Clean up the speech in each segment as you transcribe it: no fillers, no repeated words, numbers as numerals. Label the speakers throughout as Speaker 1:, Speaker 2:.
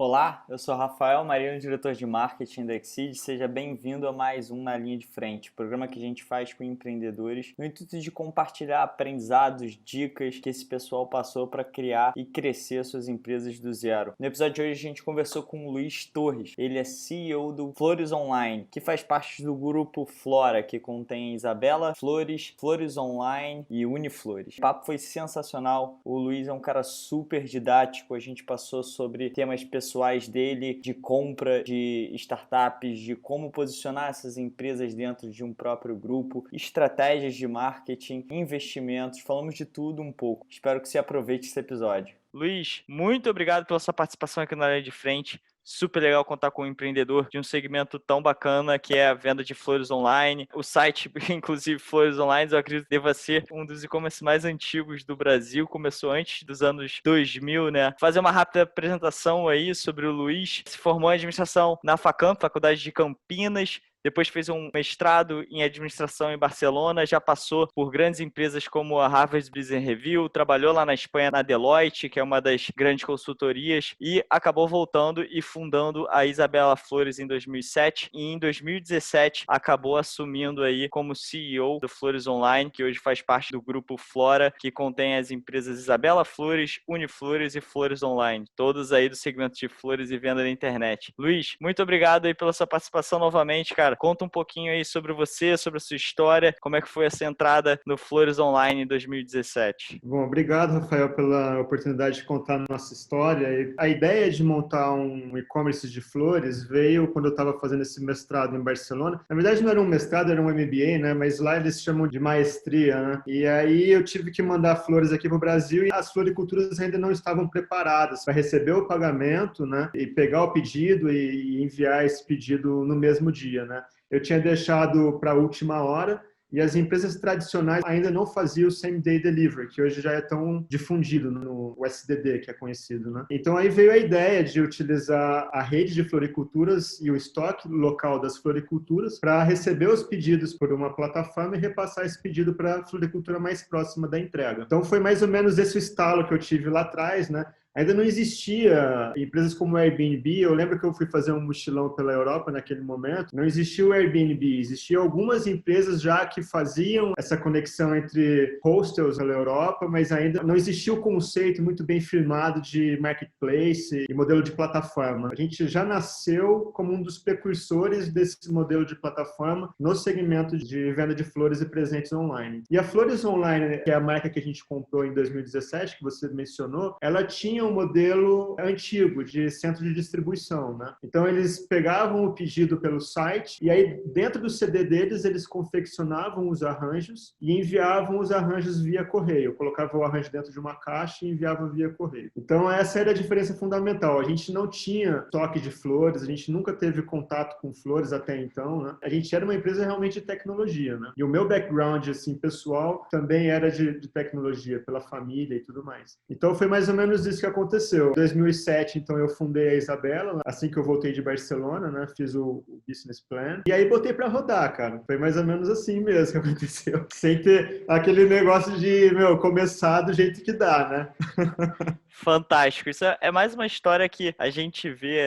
Speaker 1: Olá, eu sou Rafael Mariano, diretor de marketing da Exceed. Seja bem-vindo a mais um Na Linha de Frente, programa que a gente faz com empreendedores no intuito de compartilhar aprendizados, dicas que esse pessoal passou para criar e crescer suas empresas do zero. No episódio de hoje a gente conversou com o Luiz Torres. Ele é CEO do Flores Online, que faz parte do grupo Flora, que contém Isabela Flores, Flores Online e Uniflores. O papo foi sensacional. O Luiz é um cara super didático. A gente passou sobre temas pessoais dele, de compra de startups, de como posicionar essas empresas dentro de um próprio grupo, estratégias de marketing, investimentos, falamos de tudo um pouco. Espero que você aproveite esse episódio. Luiz, muito obrigado pela sua participação aqui na Linha de Frente. Super legal contar com um empreendedor de um segmento tão bacana que é a venda de flores online. O site, inclusive Flores Online, eu acredito que deva ser um dos e-commerce mais antigos do Brasil. Começou antes dos anos 2000, né? Fazer uma rápida apresentação aí sobre o Luiz. Se formou em administração na Facamp, Faculdade de Campinas. Depois fez um mestrado em administração em Barcelona, já passou por grandes empresas como a Harvard Business Review, trabalhou lá na Espanha na Deloitte, que é uma das grandes consultorias, e acabou voltando e fundando a Isabela Flores em 2007, e em 2017 acabou assumindo aí como CEO do Flores Online, que hoje faz parte do grupo Flora, que contém as empresas Isabela Flores, Uniflores e Flores Online, todos aí do segmento de flores e venda na internet. Luiz, muito obrigado aí pela sua participação novamente, cara. Conta um pouquinho aí sobre você, sobre a sua história, como é que foi essa entrada no Flores Online em 2017.
Speaker 2: Bom, obrigado, Rafael, pela oportunidade de contar a nossa história. A ideia de montar um e-commerce de flores veio quando eu estava fazendo esse mestrado em Barcelona. Na verdade, não era um mestrado, era um MBA, né? Mas lá eles chamam de maestria, né? E aí eu tive que mandar flores aqui para o Brasil e as floriculturas ainda não estavam preparadas para receber o pagamento, né? E pegar o pedido e enviar esse pedido no mesmo dia, né? Eu tinha deixado para a última hora e as empresas tradicionais ainda não faziam o same-day delivery, que hoje já é tão difundido no SDD, que é conhecido, né? Então aí veio a ideia de utilizar a rede de floriculturas e o estoque local das floriculturas para receber os pedidos por uma plataforma e repassar esse pedido para a floricultura mais próxima da entrega. Então foi mais ou menos esse o estalo que eu tive lá atrás, né? Ainda não existia empresas como o Airbnb. Eu lembro que eu fui fazer um mochilão pela Europa naquele momento. Não existia o Airbnb. Existiam algumas empresas já que faziam essa conexão entre hostels pela Europa, mas ainda não existia o conceito muito bem firmado de marketplace e modelo de plataforma. A gente já nasceu como um dos precursores desse modelo de plataforma no segmento de venda de flores e presentes online. E a Flores Online, que é a marca que a gente comprou em 2017, que você mencionou, ela tinha um modelo antigo de centro de distribuição, né? Então eles pegavam o pedido pelo site e aí dentro do CD deles eles confeccionavam os arranjos e enviavam os arranjos via correio. Colocava o arranjo dentro de uma caixa e enviava via correio. Então essa era a diferença fundamental. A gente não tinha toque de flores, a gente nunca teve contato com flores até então, né? A gente era uma empresa realmente de tecnologia, né? E o meu background assim pessoal também era de tecnologia pela família e tudo mais. Então foi mais ou menos isso que aconteceu. Em 2007, então, eu fundei a Isabela, assim que eu voltei de Barcelona, né? Fiz o business plan. E aí botei para rodar, cara. Foi mais ou menos assim mesmo que aconteceu. Sem ter aquele negócio de, começar do jeito que dá, né?
Speaker 1: Fantástico. Isso é mais uma história que a gente vê.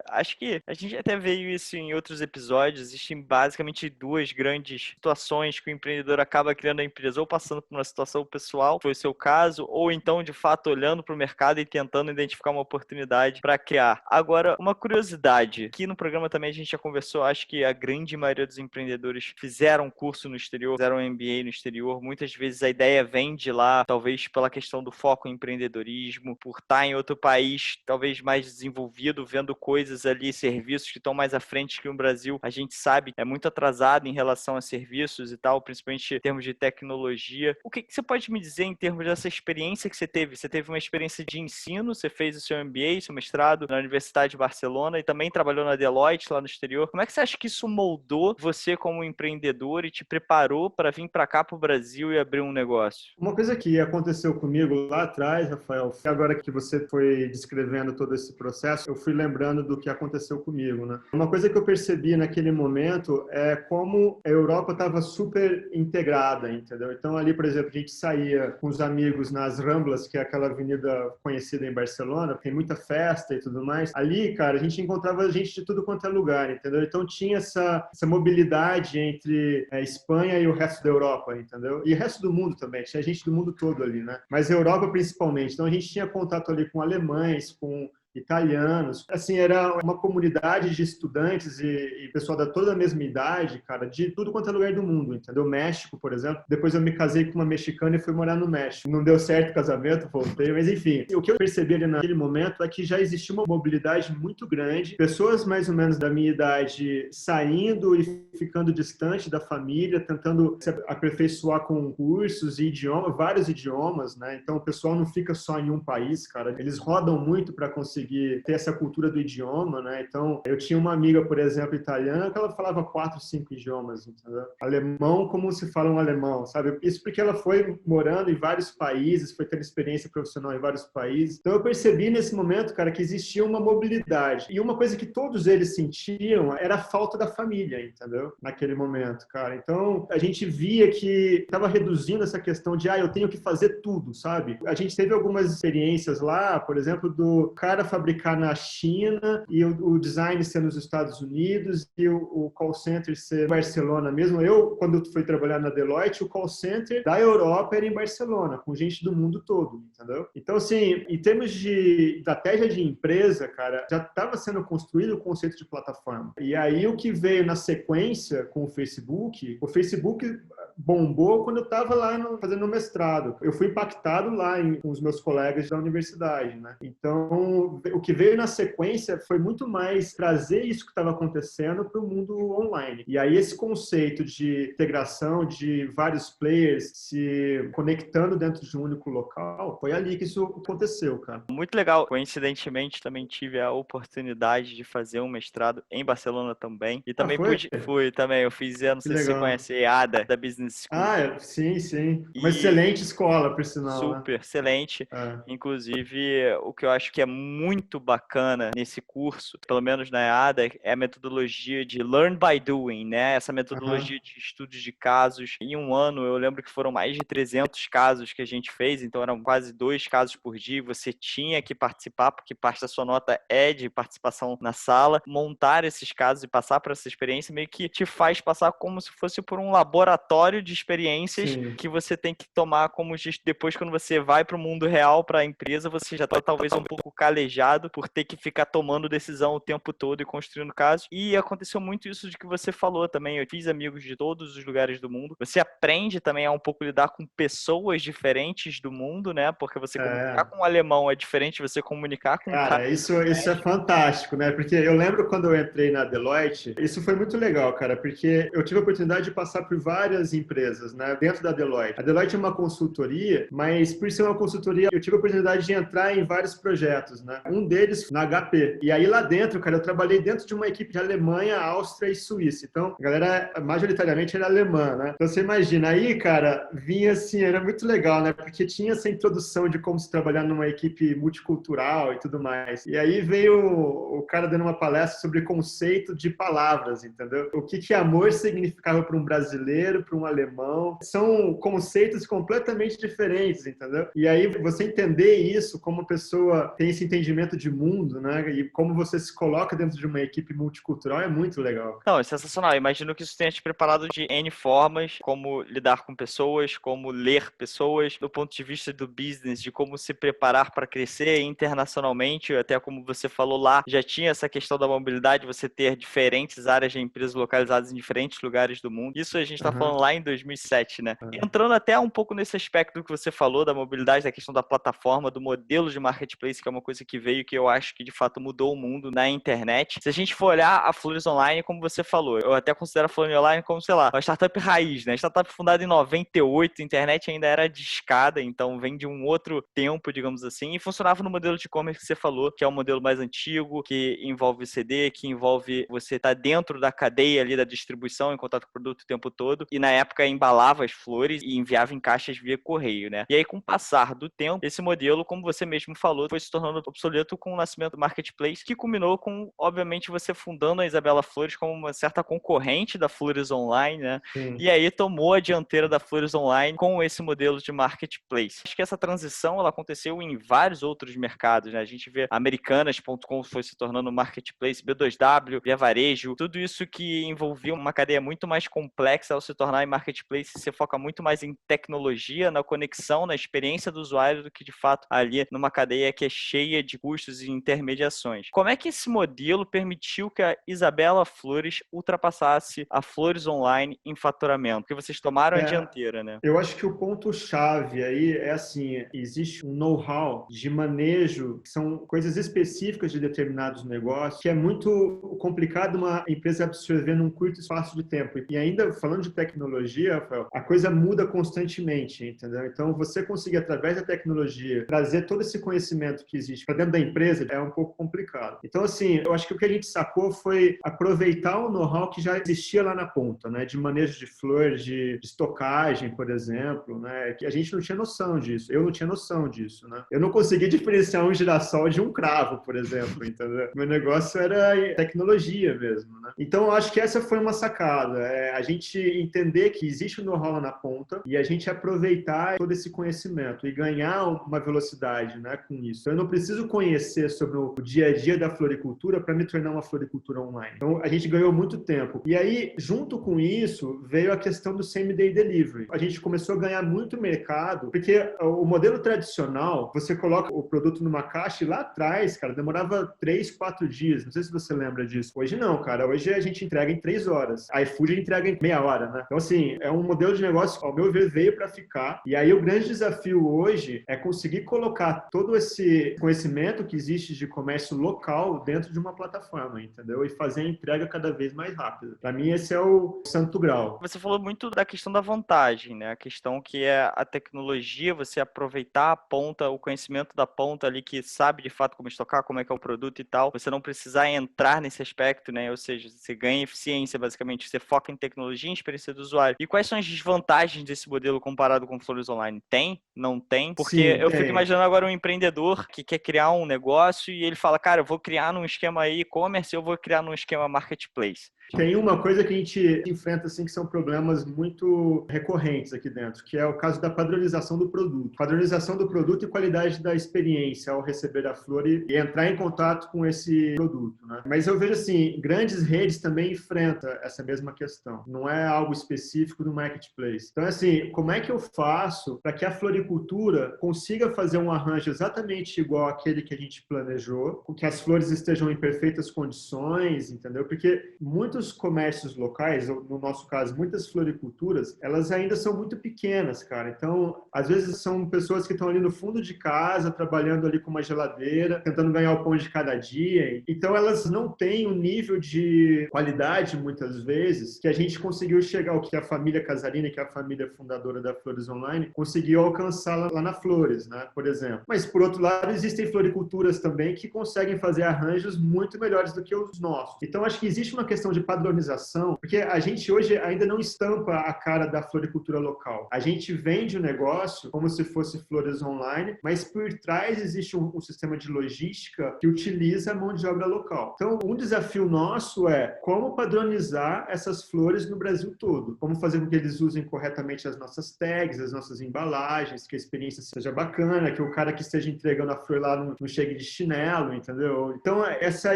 Speaker 1: Acho que a gente até veio isso em outros episódios. Existem basicamente duas grandes situações que o empreendedor acaba criando a empresa, ou passando por uma situação pessoal, foi o seu caso, ou então, de fato, olhando para o mercado e tentando identificar uma oportunidade para criar. Agora, uma curiosidade. Aqui no programa também a gente já conversou, acho que a grande maioria dos empreendedores fizeram curso no exterior, fizeram um MBA no exterior. Muitas vezes a ideia vem de lá, talvez pela questão do foco em empreendedorismo, por estar em outro país, talvez mais desenvolvido, vendo coisas ali, serviços que estão mais à frente que o Brasil. A gente sabe, é muito atrasado em relação a serviços e tal, principalmente em termos de tecnologia. O que você pode me dizer em termos dessa experiência que você teve? Você teve uma experiência de ensino, você fez o seu MBA, seu mestrado na Universidade de Barcelona e também trabalhou na Deloitte lá no exterior. Como é que você acha que isso moldou você como empreendedor e te preparou para vir para cá, para o Brasil e abrir um negócio?
Speaker 2: Uma coisa que aconteceu comigo lá atrás, Rafael, agora agora que você foi descrevendo todo esse processo, eu fui lembrando do que aconteceu comigo, né? Uma coisa que eu percebi naquele momento é como a Europa estava super integrada, entendeu? Então ali, por exemplo, a gente saía com os amigos nas Ramblas, que é aquela avenida conhecida em Barcelona, tem muita festa e tudo mais. Ali, cara, a gente encontrava gente de tudo quanto é lugar, entendeu? Então tinha essa mobilidade entre a Espanha e o resto da Europa, entendeu? E o resto do mundo também, tinha gente do mundo todo ali, né? Mas a Europa principalmente. Então a gente tinha contato ali com alemães, com italianos. Assim, era uma comunidade de estudantes e pessoal da toda a mesma idade, cara, de tudo quanto é lugar do mundo, entendeu? México, por exemplo. Depois eu me casei com uma mexicana e fui morar no México. Não deu certo o casamento, voltei, mas enfim. O que eu percebi ali naquele momento é que já existia uma mobilidade muito grande, pessoas mais ou menos da minha idade saindo e ficando distante da família, tentando se aperfeiçoar com cursos e idiomas, vários idiomas, né? Então o pessoal não fica só em um país, cara. Eles rodam muito para conseguir ter essa cultura do idioma, né? Então, eu tinha uma amiga, por exemplo, italiana, que ela falava 4, 5 idiomas, entendeu? Alemão, como se fala um alemão, sabe? Isso porque ela foi morando em vários países, foi tendo experiência profissional em vários países. Então, eu percebi nesse momento, cara, que existia uma mobilidade. E uma coisa que todos eles sentiam era a falta da família, entendeu? Naquele momento, cara. Então, a gente via que estava reduzindo essa questão de, eu tenho que fazer tudo, sabe? A gente teve algumas experiências lá, por exemplo, do cara fabricar na China e o design ser nos Estados Unidos e o call center ser em Barcelona mesmo. Eu, quando fui trabalhar na Deloitte, o call center da Europa era em Barcelona, com gente do mundo todo, entendeu? Então, assim, em termos de estratégia de empresa, cara, já estava sendo construído o conceito de plataforma. E aí, o que veio na sequência com o Facebook bombou quando eu estava lá fazendo o mestrado. Eu fui impactado lá com os meus colegas da universidade, né? Então, o que veio na sequência foi muito mais trazer isso que estava acontecendo para o mundo online. E aí esse conceito de integração de vários players se conectando dentro de um único local, foi ali que isso aconteceu, cara.
Speaker 1: Muito legal. Coincidentemente, também tive a oportunidade de fazer um mestrado em Barcelona também. E também
Speaker 2: Foi?
Speaker 1: fui também. Eu fiz, eu não
Speaker 2: Que
Speaker 1: sei se você
Speaker 2: legal.
Speaker 1: conhece, EADA, da Business School.
Speaker 2: Sim, sim. Uma
Speaker 1: E
Speaker 2: excelente escola, por sinal, né?
Speaker 1: super excelente. Inclusive, o que eu acho que é muito bacana nesse curso, pelo menos na EADA, é a metodologia de Learn by Doing, né? Essa metodologia de estudos de casos. Em um ano, eu lembro que foram mais de 300 casos que a gente fez, então eram quase 2 casos por dia. Você tinha que participar, porque parte da sua nota é de participação na sala. Montar esses casos e passar por essa experiência meio que te faz passar como se fosse por um laboratório de experiências que você tem que tomar como depois, quando você vai para o mundo real, para a empresa, você já está talvez um pouco calejado por ter que ficar tomando decisão o tempo todo e construindo casos. E aconteceu muito isso de que você falou também. Eu fiz amigos de todos os lugares do mundo. Você aprende também a um pouco lidar com pessoas diferentes do mundo, né? Porque você comunicar com um alemão é diferente de você comunicar com um cara.
Speaker 2: Isso é fantástico, né? Porque eu lembro quando eu entrei na Deloitte, isso foi muito legal, cara, porque eu tive a oportunidade de passar por várias empresas, né, dentro da Deloitte. A Deloitte é uma consultoria, mas por ser uma consultoria, eu tive a oportunidade de entrar em vários projetos, né? Um deles na HP. E aí lá dentro, cara, eu trabalhei dentro de uma equipe de Alemanha, Áustria e Suíça. Então, a galera majoritariamente era alemã, né? Então você imagina, aí, cara, vinha assim, era muito legal, né? Porque tinha essa introdução de como se trabalhar numa equipe multicultural e tudo mais. E aí veio o cara dando uma palestra sobre conceito de palavras, entendeu? O que amor significava para um brasileiro, para um alemão. São conceitos completamente diferentes, entendeu? E aí você entender isso, como a pessoa tem esse entendimento de mundo, né? E como você se coloca dentro de uma equipe multicultural é muito legal.
Speaker 1: Não, é sensacional. Imagino que isso tenha te preparado de N formas, como lidar com pessoas, como ler pessoas, do ponto de vista do business, de como se preparar para crescer internacionalmente, até como você falou lá, já tinha essa questão da mobilidade, você ter diferentes áreas de empresas localizadas em diferentes lugares do mundo. Isso a gente está falando lá em 2007, né? Entrando até um pouco nesse aspecto que você falou da mobilidade, da questão da plataforma, do modelo de marketplace, que é uma coisa que veio, que eu acho que de fato mudou o mundo na internet. Se a gente for olhar a Flores Online, como você falou, eu até considero a Flores Online como, sei lá, uma startup raiz, né? Startup fundada em 98, a internet ainda era discada, então vem de um outro tempo, digamos assim, e funcionava no modelo de e-commerce que você falou, que é um modelo mais antigo, que envolve CD, que envolve você estar dentro da cadeia ali da distribuição, em contato com o produto o tempo todo, e na época embalava as flores e enviava em caixas via correio, né? E aí, com o passar do tempo, esse modelo, como você mesmo falou, foi se tornando obsoleto com o nascimento do Marketplace, que culminou com, obviamente, você fundando a Isabela Flores como uma certa concorrente da Flores Online, né?
Speaker 2: Sim.
Speaker 1: E aí tomou a dianteira da Flores Online com esse modelo de Marketplace. Acho que essa transição ela aconteceu em vários outros mercados, né? A gente vê Americanas.com foi se tornando Marketplace, B2W, Via Varejo, tudo isso que envolvia uma cadeia muito mais complexa ao se tornar em Marketplace, você foca muito mais em tecnologia, na conexão, na experiência do usuário do que de fato ali numa cadeia que é cheia de custos e intermediações. Como é que esse modelo permitiu que a Isabela Flores ultrapassasse a Flores Online em faturamento? Porque vocês tomaram a dianteira, né?
Speaker 2: Eu acho que o ponto-chave aí é assim, existe um know-how de manejo, que são coisas específicas de determinados negócios, que é muito complicado uma empresa absorver num curto espaço de tempo. E ainda falando de tecnologia, Rafael, a coisa muda constantemente, entendeu? Então, você conseguir, através da tecnologia, trazer todo esse conhecimento que existe para dentro da empresa é um pouco complicado. Então, assim, eu acho que o que a gente sacou foi aproveitar o know-how que já existia lá na ponta, né? De manejo de flores, de estocagem, por exemplo, né? Que a gente não tinha noção disso. Eu não tinha noção disso, né? Eu não conseguia diferenciar um girassol de um cravo, por exemplo, entendeu? Meu negócio era tecnologia mesmo, né? Então, eu acho que essa foi uma sacada. A gente entender que existe um know-how lá na ponta e a gente aproveitar todo esse conhecimento e ganhar uma velocidade, né, com isso. Eu não preciso conhecer sobre o dia a dia da floricultura para me tornar uma floricultura online. Então, a gente ganhou muito tempo. E aí, junto com isso, veio a questão do same-day delivery. A gente começou a ganhar muito mercado, porque o modelo tradicional, você coloca o produto numa caixa e lá atrás, cara, demorava 3, 4 dias. Não sei se você lembra disso. Hoje não, cara. Hoje a gente entrega em 3 horas. A iFood entrega em meia hora, né? Então, assim, é um modelo de negócio, ao meu ver, veio para ficar. E aí, o grande desafio hoje é conseguir colocar todo esse conhecimento que existe de comércio local dentro de uma plataforma, entendeu? E fazer a entrega cada vez mais rápida. Para mim, esse é o santo grau.
Speaker 1: Você falou muito da questão da vantagem, né? A questão que é a tecnologia, você aproveitar a ponta, o conhecimento da ponta ali que sabe de fato como estocar, como é que é o produto e tal. Você não precisar entrar nesse aspecto, né? Ou seja, você ganha eficiência, basicamente. Você foca em tecnologia e experiência do usuário. E quais são as desvantagens desse modelo comparado com Flores Online? Tem? Não tem? Porque
Speaker 2: Sim,
Speaker 1: eu fico
Speaker 2: tem.
Speaker 1: imaginando agora um empreendedor que quer criar um negócio e ele fala, cara, eu vou criar num esquema e-commerce, eu vou criar num esquema marketplace.
Speaker 2: Tem uma coisa que a gente enfrenta, assim, que são problemas muito recorrentes aqui dentro, que é o caso da padronização do produto. Padronização do produto e qualidade da experiência ao receber a flor e entrar em contato com esse produto, né? Mas eu vejo, assim, grandes redes também enfrentam essa mesma questão. Não é algo específico do marketplace. Então, assim, como é que eu faço para que a floricultura consiga fazer um arranjo exatamente igual àquele que a gente planejou, com que as flores estejam em perfeitas condições, entendeu? Porque muitos comércios locais, ou no nosso caso, muitas floriculturas, elas ainda são muito pequenas, cara. Então, às vezes são pessoas que estão ali no fundo de casa, trabalhando ali com uma geladeira, tentando ganhar o pão de cada dia. Então, elas não têm um nível de qualidade, muitas vezes, que a gente conseguiu chegar, o que a família Casarini, que é a família fundadora da Flores Online, conseguiu alcançar lá na Flores, né, por exemplo. Mas, por outro lado, existem floriculturas também que conseguem fazer arranjos muito melhores do que os nossos. Então, acho que existe uma questão de padronização, porque a gente hoje ainda não estampa a cara da floricultura local. A gente vende o negócio como se fosse Flores Online, mas por trás existe um sistema de logística que utiliza a mão de obra local. Então, um desafio nosso é como padronizar essas flores no Brasil todo. Como fazer com que eles usem corretamente as nossas tags, as nossas embalagens, que a experiência seja bacana, que o cara que esteja entregando a flor lá não chegue de chinelo, entendeu? Então, essa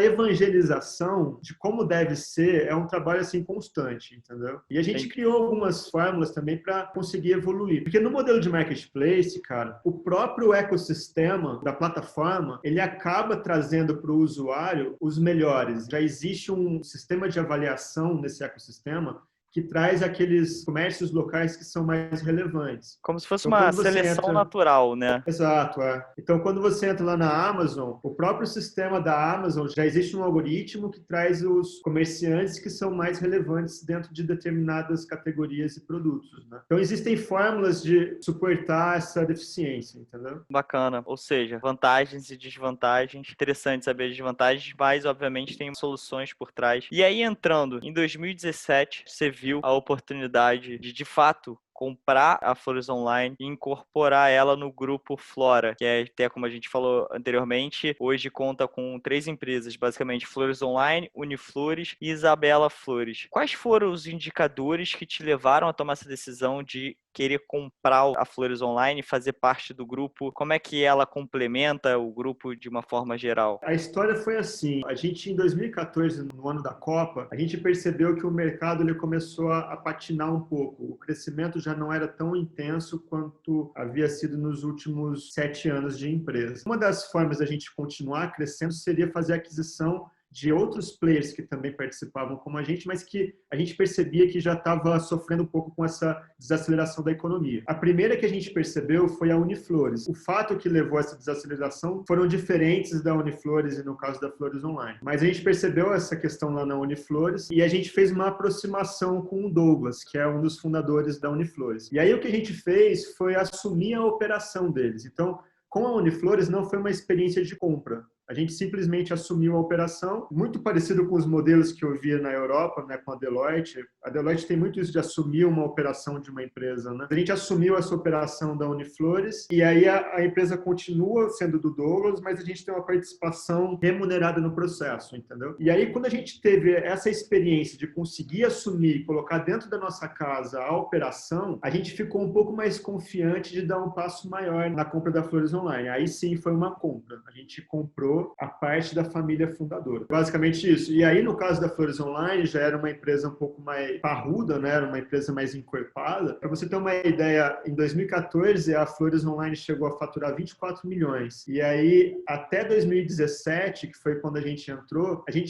Speaker 2: evangelização de como deve ser é um trabalho assim constante, entendeu? E a gente criou algumas fórmulas também para conseguir evoluir. Porque no modelo de marketplace, cara, o próprio ecossistema da plataforma, ele acaba trazendo para o usuário os melhores. Já existe um sistema de avaliação nesse ecossistema que traz aqueles comércios locais que são mais relevantes.
Speaker 1: Como se fosse
Speaker 2: Então,
Speaker 1: uma
Speaker 2: quando você
Speaker 1: seleção
Speaker 2: entra...
Speaker 1: natural, né?
Speaker 2: Exato, é. Então, quando você entra lá na Amazon, o próprio sistema da Amazon já existe um algoritmo que traz os comerciantes que são mais relevantes dentro de determinadas categorias e produtos, né? Então, existem fórmulas de suportar essa deficiência, entendeu?
Speaker 1: Bacana. Ou seja, vantagens e desvantagens. Interessante saber as desvantagens, mas obviamente tem soluções por trás. E aí, entrando em 2017, você viu a oportunidade de fato, comprar a Flores Online e incorporar ela no grupo Flora, que é até como a gente falou anteriormente, hoje conta com 3 empresas, basicamente Flores Online, Uniflores e Isabela Flores. Quais foram os indicadores que te levaram a tomar essa decisão de querer comprar a Flores Online e fazer parte do grupo? Como é que ela complementa o grupo de uma forma geral?
Speaker 2: A história foi assim, a gente em 2014, no ano da Copa, a gente percebeu que o mercado ele começou a patinar um pouco. O crescimento já não era tão intenso quanto havia sido nos últimos 7 anos de empresa. Uma das formas da gente continuar crescendo seria fazer a aquisição de outros players que também participavam como a gente, mas que a gente percebia que já estava sofrendo um pouco com essa desaceleração da economia. A primeira que a gente percebeu foi a Uniflores. O fato que levou a essa desaceleração foram diferentes da Uniflores e no caso da Flores Online. Mas a gente percebeu essa questão lá na Uniflores e a gente fez uma aproximação com o Douglas, que é um dos fundadores da Uniflores. E aí o que a gente fez foi assumir a operação deles. Então, com a Uniflores não foi uma experiência de compra. A gente simplesmente assumiu a operação, muito parecido com os modelos que eu via na Europa, né, com a Deloitte. A Deloitte tem muito isso de assumir uma operação de uma empresa, né? A gente assumiu essa operação da Uniflores e aí a empresa continua sendo do Douglas, mas a gente tem uma participação remunerada no processo, entendeu? E aí, quando a gente teve essa experiência de conseguir assumir e colocar dentro da nossa casa a operação, a gente ficou um pouco mais confiante de dar um passo maior na compra da Flores Online. Aí sim foi uma compra. A gente comprou a parte da família fundadora. Basicamente isso. E aí, no caso da Flores Online, já era uma empresa um pouco mais parruda, né? Era uma empresa mais encorpada. Para você ter uma ideia, em 2014, a Flores Online chegou a faturar 24 milhões. E aí, até 2017, que foi quando a gente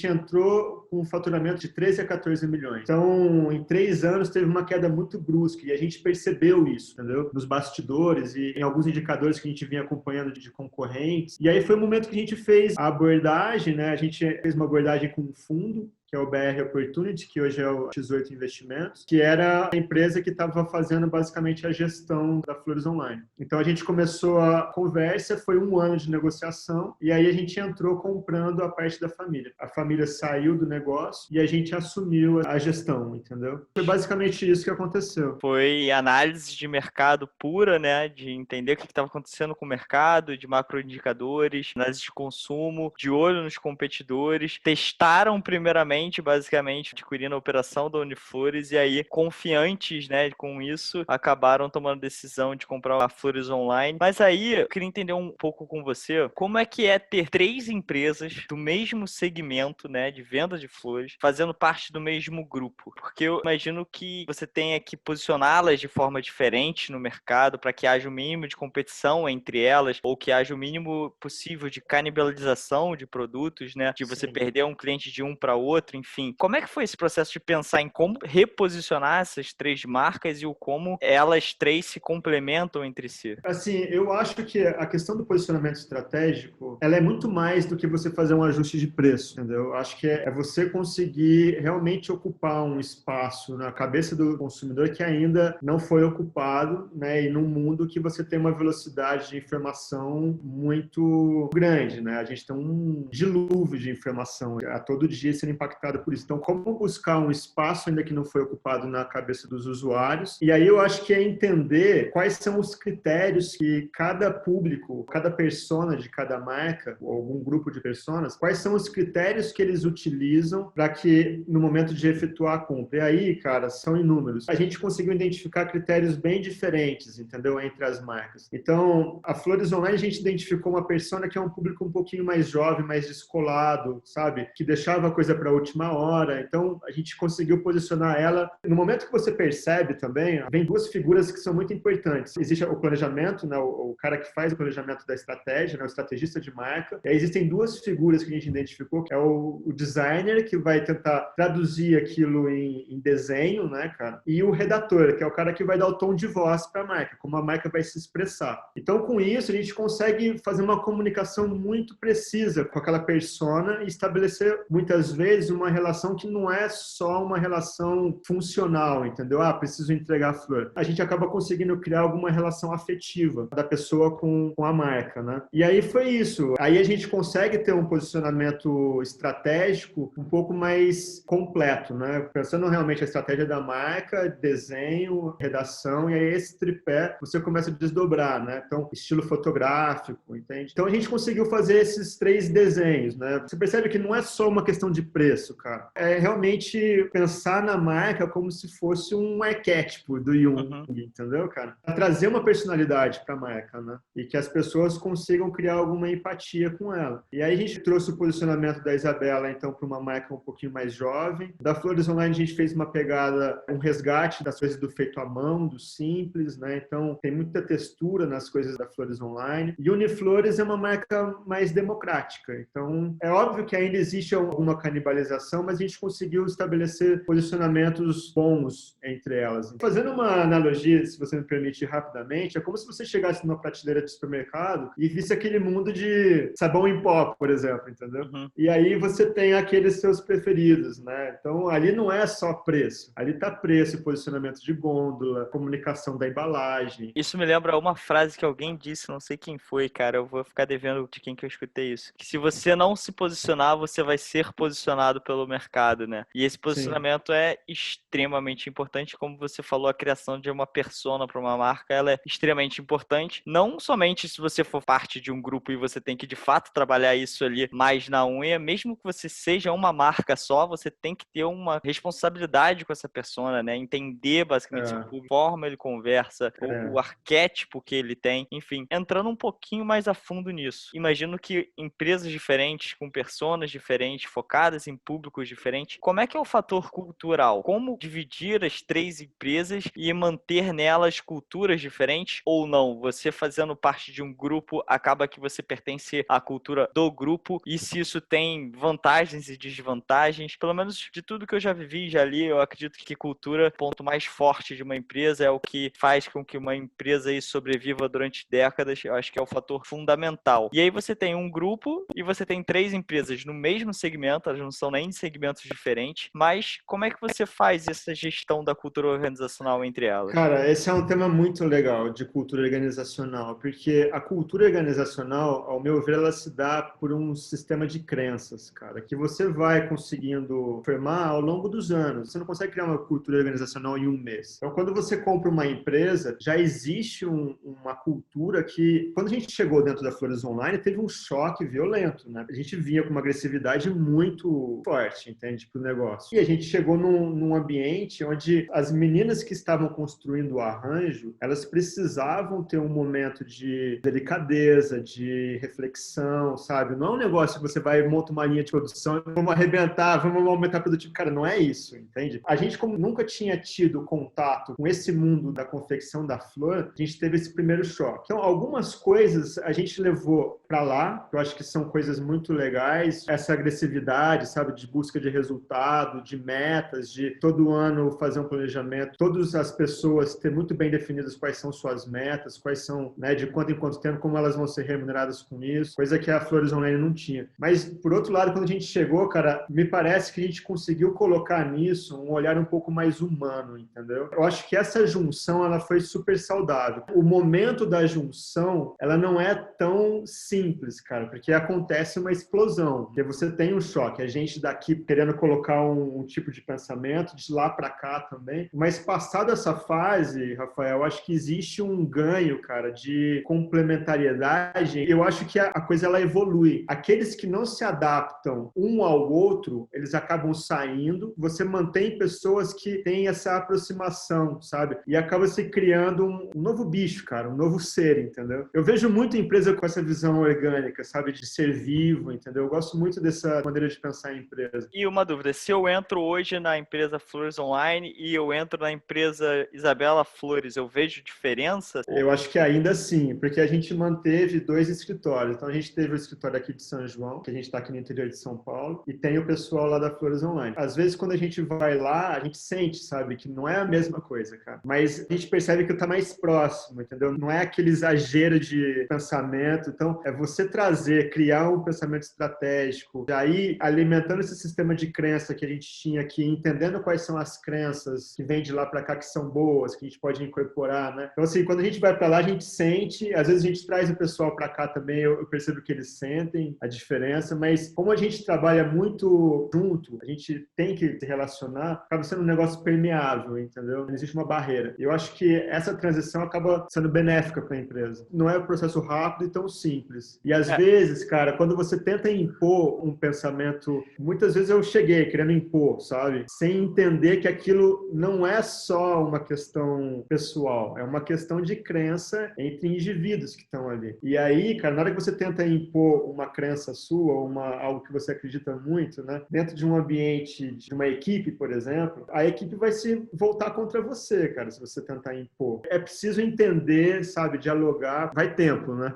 Speaker 2: entrou com um faturamento de 13 a 14 milhões. Então, em 3 anos, teve uma queda muito brusca. E a gente percebeu isso, entendeu? Nos bastidores e em alguns indicadores que a gente vinha acompanhando de concorrentes. E aí foi o momento que a gente fez a abordagem, né? A gente fez uma abordagem com um fundo, que é o BR Opportunity, que hoje é o X8 Investimentos, que era a empresa que estava fazendo basicamente a gestão da Flores Online. Então a gente começou a conversa, foi 1 ano de negociação, e aí a gente entrou comprando a parte da família. A família saiu do negócio e a gente assumiu a gestão, entendeu? Foi basicamente isso que aconteceu.
Speaker 1: Foi análise de mercado pura, né? De entender o que estava acontecendo com o mercado, de macroindicadores, análise de consumo, de olho nos competidores. Testaram primeiramente, basicamente, adquirindo a operação da Uniflores e aí, confiantes, né, com isso, acabaram tomando a decisão de comprar a Flores Online. Mas aí, eu queria entender um pouco com você, como é que é ter 3 empresas do mesmo segmento, né, de venda de flores, fazendo parte do mesmo grupo? Porque eu imagino que você tenha que posicioná-las de forma diferente no mercado para que haja o mínimo de competição entre elas ou que haja o mínimo possível de canibalização de produtos, né, de você
Speaker 2: Sim.
Speaker 1: perder um cliente de um para outro, enfim. Como é que foi esse processo de pensar em como reposicionar essas 3 marcas e o como elas 3 se complementam entre si?
Speaker 2: Assim, eu acho que a questão do posicionamento estratégico, ela é muito mais do que você fazer um ajuste de preço, entendeu? Eu acho que é você conseguir realmente ocupar um espaço na cabeça do consumidor que ainda não foi ocupado, né? E num mundo que você tem uma velocidade de informação muito grande, né? A gente tem um dilúvio de informação a todo dia sendo impactado por isso. Então, como buscar um espaço ainda que não foi ocupado na cabeça dos usuários? E aí eu acho que é entender quais são os critérios que cada público, cada persona de cada marca, ou algum grupo de personas, quais são os critérios que eles utilizam para que no momento de efetuar a compra. E aí, cara, são inúmeros. A gente conseguiu identificar critérios bem diferentes, entendeu? Entre as marcas. Então, a Flores Online a gente identificou uma persona que é um público um pouquinho mais jovem, mais descolado, sabe? Que deixava a coisa para a última hora. Então, a gente conseguiu posicionar ela. No momento que você percebe também, vem duas figuras que são muito importantes. Existe o planejamento, né, o cara que faz o planejamento da estratégia, né, o estrategista de marca. E aí existem duas figuras que a gente identificou, que é o designer, que vai tentar traduzir aquilo em desenho, né, cara? E o redator, que é o cara que vai dar o tom de voz para a marca, como a marca vai se expressar. Então, com isso, a gente consegue fazer uma comunicação muito precisa com aquela persona e estabelecer, muitas vezes, uma relação que não é só uma relação funcional, entendeu? Ah, preciso entregar a flor. A gente acaba conseguindo criar alguma relação afetiva da pessoa com a marca, né? E aí foi isso. Aí a gente consegue ter um posicionamento estratégico um pouco mais completo, né? Pensando realmente a estratégia da marca, desenho, redação, e aí esse tripé você começa a desdobrar, né? Então, estilo fotográfico, entende? Então a gente conseguiu fazer esses 3 desenhos, né? Você percebe que não é só uma questão de preço, cara. É realmente pensar na marca como se fosse um arquétipo do Jung, entendeu, cara? Pra trazer uma personalidade para a marca, né? E que as pessoas consigam criar alguma empatia com ela. E aí a gente trouxe o posicionamento da Isabela, então, para uma marca um pouquinho mais jovem. Da Flores Online a gente fez uma pegada, um resgate das coisas do feito à mão, do simples, né? Então tem muita textura nas coisas da Flores Online. E Uniflores é uma marca mais democrática. Então é óbvio que ainda existe alguma canibalização, mas a gente conseguiu estabelecer posicionamentos bons entre elas. Fazendo uma analogia, se você me permite rapidamente, é como se você chegasse numa prateleira de supermercado e visse aquele mundo de sabão em pó, por exemplo, entendeu? E aí você tem aqueles seus preferidos, né? Então ali não é só preço, ali tá preço, posicionamento de gôndola, comunicação da embalagem.
Speaker 1: Isso me lembra uma frase que alguém disse, não sei quem foi, cara, eu vou ficar devendo de quem que eu escutei isso. Que se você não se posicionar, você vai ser posicionado pelo mercado, né? E esse posicionamento é extremamente importante, como você falou, a criação de uma persona para uma marca, ela é extremamente importante, não somente se você for parte de um grupo e você tem que de fato trabalhar isso ali mais na unha, mesmo que você seja uma marca só, você tem que ter uma responsabilidade com essa persona, né? Entender basicamente a forma ele conversa, o arquétipo que ele tem, enfim, entrando um pouquinho mais a fundo nisso. Imagino que empresas diferentes, com personas diferentes, focadas em públicos diferentes, como é que é o fator cultural? Como dividir as 3 empresas e manter nelas culturas diferentes ou não? Você fazendo parte de um grupo, acaba que você pertence à cultura do grupo, e se isso tem vantagens e desvantagens, pelo menos de tudo que eu já vivi e já li, eu acredito que cultura, ponto mais forte de uma empresa, é o que faz com que uma empresa aí sobreviva durante décadas. Eu acho que é o fator fundamental. E aí você tem um grupo e você tem 3 empresas no mesmo segmento, elas não são nem de segmentos diferentes, mas como é que você faz essa gestão da cultura organizacional entre elas?
Speaker 2: Cara, esse é um tema muito legal de cultura organizacional, porque a cultura organizacional, ao meu ver, ela se dá por um sistema de crenças, cara, que você vai conseguindo formar ao longo dos anos. Você não consegue criar uma cultura organizacional em um mês. Então, quando você compra uma empresa, já existe uma cultura que, quando a gente chegou dentro da Flores Online, teve um choque violento, né? A gente vinha com uma agressividade muito forte, entende, pro negócio. E a gente chegou num ambiente onde as meninas que estavam construindo o arranjo, elas precisavam ter um momento de delicadeza, de reflexão, sabe? Não é um negócio que você vai montar uma linha de produção e vamos arrebentar, vamos aumentar a produtividade. Cara, não é isso, entende? A gente, como nunca tinha tido contato com esse mundo da confecção da flor, a gente teve esse primeiro choque. Então, algumas coisas a gente levou para lá, que eu acho que são coisas muito legais, essa agressividade, sabe, de busca de resultado, de metas, de todo ano fazer um planejamento, todas as pessoas ter muito bem definidas quais são suas metas, quais são, né, de quanto em quanto tempo, como elas vão ser remuneradas com isso, coisa que a Flores Online não tinha. Mas, por outro lado, quando a gente chegou, cara, me parece que a gente conseguiu colocar nisso um olhar um pouco mais humano, entendeu? Eu acho que essa junção, ela foi super saudável. O momento da junção, ela não é tão simples, cara, porque acontece uma explosão, porque você tem um choque, a gente daqui querendo colocar um tipo de pensamento, de lá para cá também, mas passada essa fase, Rafael, acho que existe um ganho, cara, de complementariedade. Eu acho que a coisa ela evolui. Aqueles que não se adaptam um ao outro, eles acabam saindo. Você mantém pessoas que têm essa aproximação, sabe? E acaba se criando um novo bicho, cara, um novo ser, entendeu? Eu vejo muita empresa com essa visão orgânica, sabe? De ser vivo, entendeu? Eu gosto muito dessa maneira de pensar em empresa.
Speaker 1: E uma dúvida, se eu entro hoje na empresa Flores Online e eu entro na empresa Isabela Flores, eu vejo diferença?
Speaker 2: Eu acho que ainda sim, porque a gente manteve 2 escritórios. Então, a gente teve o escritório aqui de São João, que a gente está aqui no interior de São Paulo, e tem o pessoal lá da Flores Online. Às vezes, quando a gente vai lá, a gente sente, sabe, que não é a mesma coisa, cara. Mas a gente percebe que está mais próximo, entendeu? Não é aquele exagero de pensamento. Então, é você trazer, criar um pensamento estratégico, e aí alimentando esse sistema de crença que a gente tinha aqui, entendendo quais são as crenças que vêm de lá para cá que são boas, que a gente pode incorporar, né? Então, assim, quando a gente vai para lá, a gente sente, às vezes a gente traz o pessoal para cá também, eu percebo que eles sentem a diferença, mas como a gente trabalha muito junto, a gente tem que se relacionar, acaba sendo um negócio permeável, entendeu? Não existe uma barreira. Eu acho que essa transição acaba sendo benéfica para a empresa. Não é um processo rápido e tão simples. E às vezes, cara, quando você tenta impor um pensamento, muitas vezes eu cheguei querendo impor, sabe? Sem entender que aquilo não é só uma questão pessoal, é uma questão de crença entre indivíduos que estão ali. E aí, cara, na hora que você tenta impor uma crença sua, algo que você acredita muito, né? Dentro de um ambiente, de uma equipe, por exemplo, a equipe vai se voltar contra você, cara, se você tentar impor. É preciso entender, sabe? Dialogar. Vai tempo, né?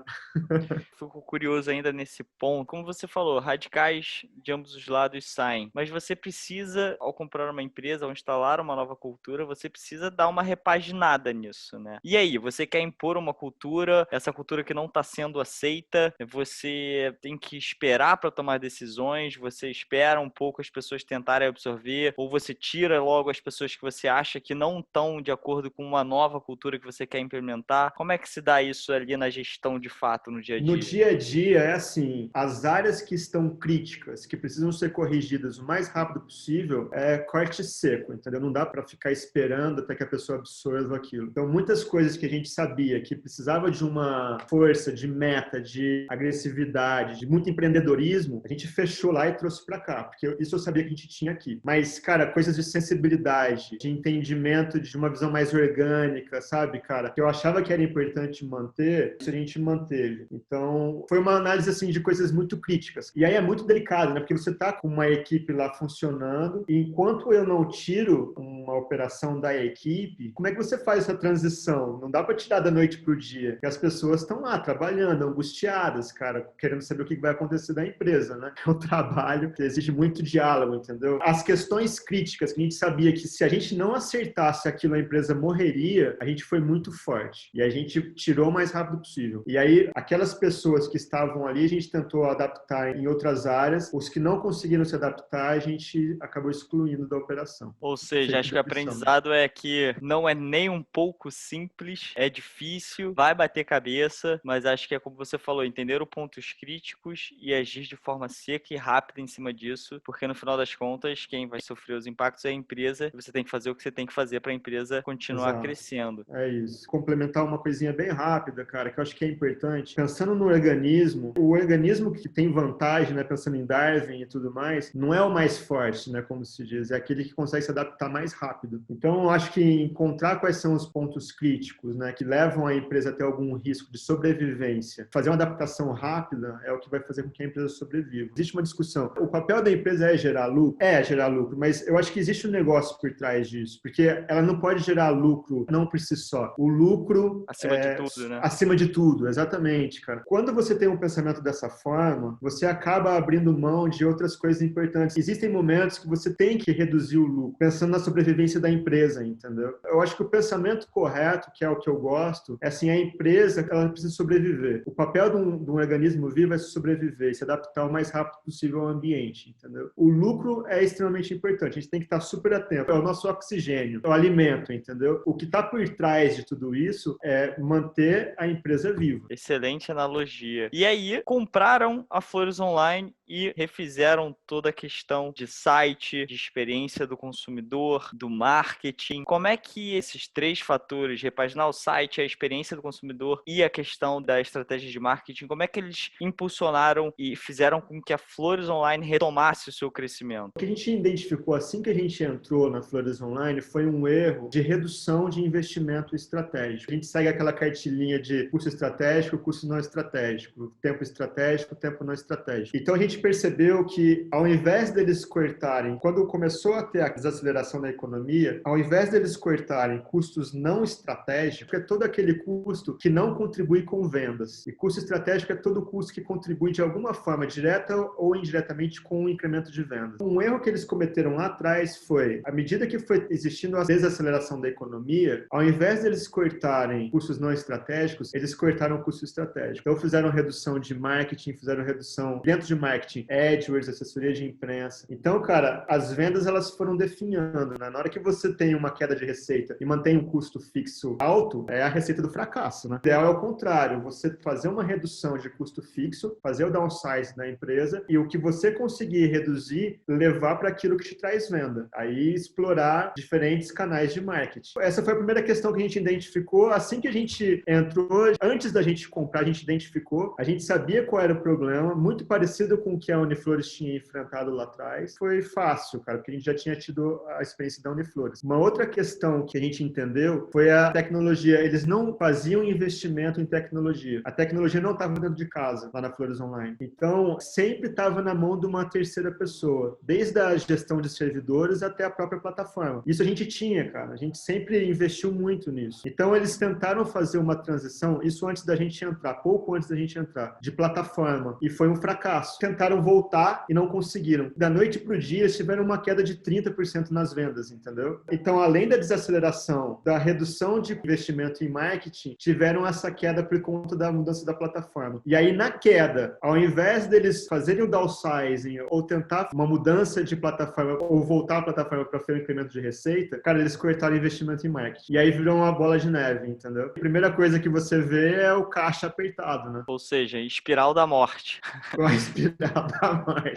Speaker 1: Fico curioso ainda nesse ponto. Como você falou, radicais de ambos os lados saem. Mas você precisa, ao comprar uma empresa, ao instalar uma nova cultura, você precisa dar uma repaginada nisso, né? E aí, você quer impor uma cultura, essa cultura que não está sendo aceita, você tem que esperar para tomar decisões, você espera um pouco as pessoas tentarem absorver, ou você tira logo as pessoas que você acha que não estão de acordo com uma nova cultura que você quer implementar. Como é que se dá isso ali na gestão de fato, no dia a
Speaker 2: No
Speaker 1: dia?
Speaker 2: dia a dia é assim, as áreas que estão críticas, que precisam ser corrigidas o mais rápido possível, é corte seco, entendeu? Não dá para ficar esperando até que a pessoa absorva aquilo. Então, muitas coisas que a gente sabia que precisava de uma força, de meta, de agressividade, de muito empreendedorismo, a gente fechou lá e trouxe para cá, porque isso eu sabia que a gente tinha aqui. Mas, cara, coisas de sensibilidade, de entendimento, de uma visão mais orgânica, sabe, cara, que eu achava que era importante manter, isso a gente manteve. Então, foi uma análise assim de coisas muito críticas. E aí é muito delicado, né? Porque você tá com uma equipe lá funcionando, e enquanto eu não tiro uma operação da equipe, como é que você faz essa transição? Não dá para tirar da noite pro dia. E as pessoas estão lá trabalhando, angustiadas, cara, querendo saber o que vai acontecer da empresa, né? É um trabalho que exige muito diálogo, entendeu? As questões críticas que a gente sabia que se a gente não acertasse aquilo, a empresa morreria, a gente foi muito forte. E a gente tirou o mais rápido possível. E aí, aquelas pessoas que estavam ali, a gente tentou adaptar em outras áreas. Os que não conseguiram se adaptar, a gente acabou excluindo da operação.
Speaker 1: Ou seja, acho que o aprendizado é que não é nem um pouco simples, é difícil, vai bater cabeça, mas acho que é como você falou, entender os pontos críticos e agir de forma seca e rápida em cima disso, porque no final das contas, quem vai sofrer os impactos é a empresa, e você tem que fazer o que você tem que fazer para a empresa continuar
Speaker 2: Exato.
Speaker 1: crescendo.
Speaker 2: É isso. Complementar uma coisinha bem rápida, cara, que eu acho que é importante. Pensando no organismo, o organismo que tem vantagem, né, pensando em Darwin e tudo mais, não é o mais forte, né, como se diz, é aquele que consegue se adaptar mais rápido. Então, eu acho que encontrar quais são os pontos críticos, né, que levam a empresa a ter algum risco de sobrevivência, fazer uma adaptação rápida é o que vai fazer com que a empresa sobreviva. Existe uma discussão. O papel da empresa é gerar lucro? É gerar lucro, mas eu acho que existe um negócio por trás disso, porque ela não pode gerar lucro não por si só. O lucro
Speaker 1: Acima de tudo, né?
Speaker 2: Acima de tudo, exatamente, cara. Quando você tem um pensamento dessa forma, você acaba abrindo mão de outras coisas importantes. Existem momentos que você tem que reduzir o lucro, pensando na sobrevivência da empresa, entendeu? Eu acho que o pensamento correto, que é o que eu gosto, é assim, a empresa, ela precisa sobreviver. O papel de um organismo vivo é sobreviver, se adaptar o mais rápido possível ao ambiente, entendeu? O lucro é extremamente importante, a gente tem que estar super atento. É o nosso oxigênio, é o alimento, entendeu? O que está por trás de tudo isso é manter a empresa viva.
Speaker 1: Excelente analogia. E aí, compraram a Flores Online e refizeram toda a questão de site, de experiência do consumidor, do marketing. Como é que esses três fatores, repaginar o site, a experiência do consumidor e a questão da estratégia de marketing, como é que eles impulsionaram e fizeram com que a Flores Online retomasse o seu crescimento?
Speaker 2: O que a gente identificou assim que a gente entrou na Flores Online foi um erro de redução de investimento estratégico. A gente segue aquela cartilhinha de custo estratégico, custo não estratégico, tempo estratégico, tempo não estratégico. Então a gente percebeu que ao invés deles cortarem, quando começou a ter a desaceleração da economia, ao invés deles cortarem custos não estratégicos, é todo aquele custo que não contribui com vendas. E custo estratégico é todo custo que contribui de alguma forma, direta ou indiretamente, com o incremento de vendas. Um erro que eles cometeram lá atrás foi, à medida que foi existindo a desaceleração da economia, ao invés deles cortarem custos não estratégicos, eles cortaram o custo estratégico. Então fizeram redução de marketing, fizeram redução dentro de marketing, AdWords, assessoria de imprensa. Então, cara, as vendas elas foram definhando, né? Na hora que você tem uma queda de receita e mantém um custo fixo alto, é a receita do fracasso, né? O ideal é o contrário, você fazer uma redução de custo fixo, fazer o downsize da empresa e o que você conseguir reduzir, levar para aquilo que te traz venda. Aí explorar diferentes canais de marketing. Essa foi a primeira questão que a gente identificou. Assim que a gente entrou, antes da gente comprar, a gente identificou, a gente sabia qual era o problema, muito parecido com o que a Uniflores tinha enfrentado lá atrás. Foi fácil, cara, porque a gente já tinha tido a experiência da Uniflores. Uma outra questão que a gente entendeu foi a tecnologia. Eles não faziam investimento em tecnologia. A tecnologia não estava dentro de casa, lá na Flores Online. Então, sempre estava na mão de uma terceira pessoa, desde a gestão de servidores até a própria plataforma. Isso a gente tinha, cara. A gente sempre investiu muito nisso. Então, eles tentaram fazer uma transição, isso antes da gente entrar, pouco antes da gente entrar, de plataforma. E foi um fracasso. Tentaram voltar e não conseguiram. Da noite para o dia, eles tiveram uma queda de 30% nas vendas, entendeu? Então, além da desaceleração, da redução de investimento em marketing, tiveram essa queda por conta da mudança da plataforma. E aí, na queda, ao invés deles fazerem o downsizing ou tentar uma mudança de plataforma ou voltar a plataforma para ter um incremento de receita, cara, eles cortaram o investimento em marketing. E aí virou uma bola de neve, entendeu? A primeira coisa que você vê é o caixa apertado, né?
Speaker 1: Ou seja, espiral da morte.
Speaker 2: Com a espiral da morte.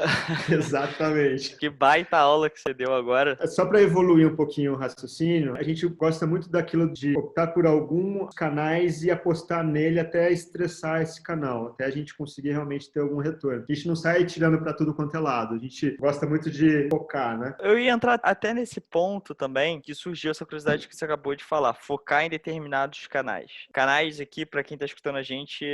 Speaker 2: Exatamente.
Speaker 1: Que baita aula que você deu agora.
Speaker 2: Só para evoluir um pouquinho o raciocínio, a gente gosta muito daquilo de optar por alguns canais e apostar nele até estressar esse canal, até a gente conseguir realmente ter algum retorno. A gente não sai tirando para tudo quanto é lado, a gente gosta muito de focar, né?
Speaker 1: Eu ia entrar até nesse ponto também, que surgiu essa curiosidade que você acabou de falar, focar em determinados canais. Canais aqui, para quem está escutando a gente,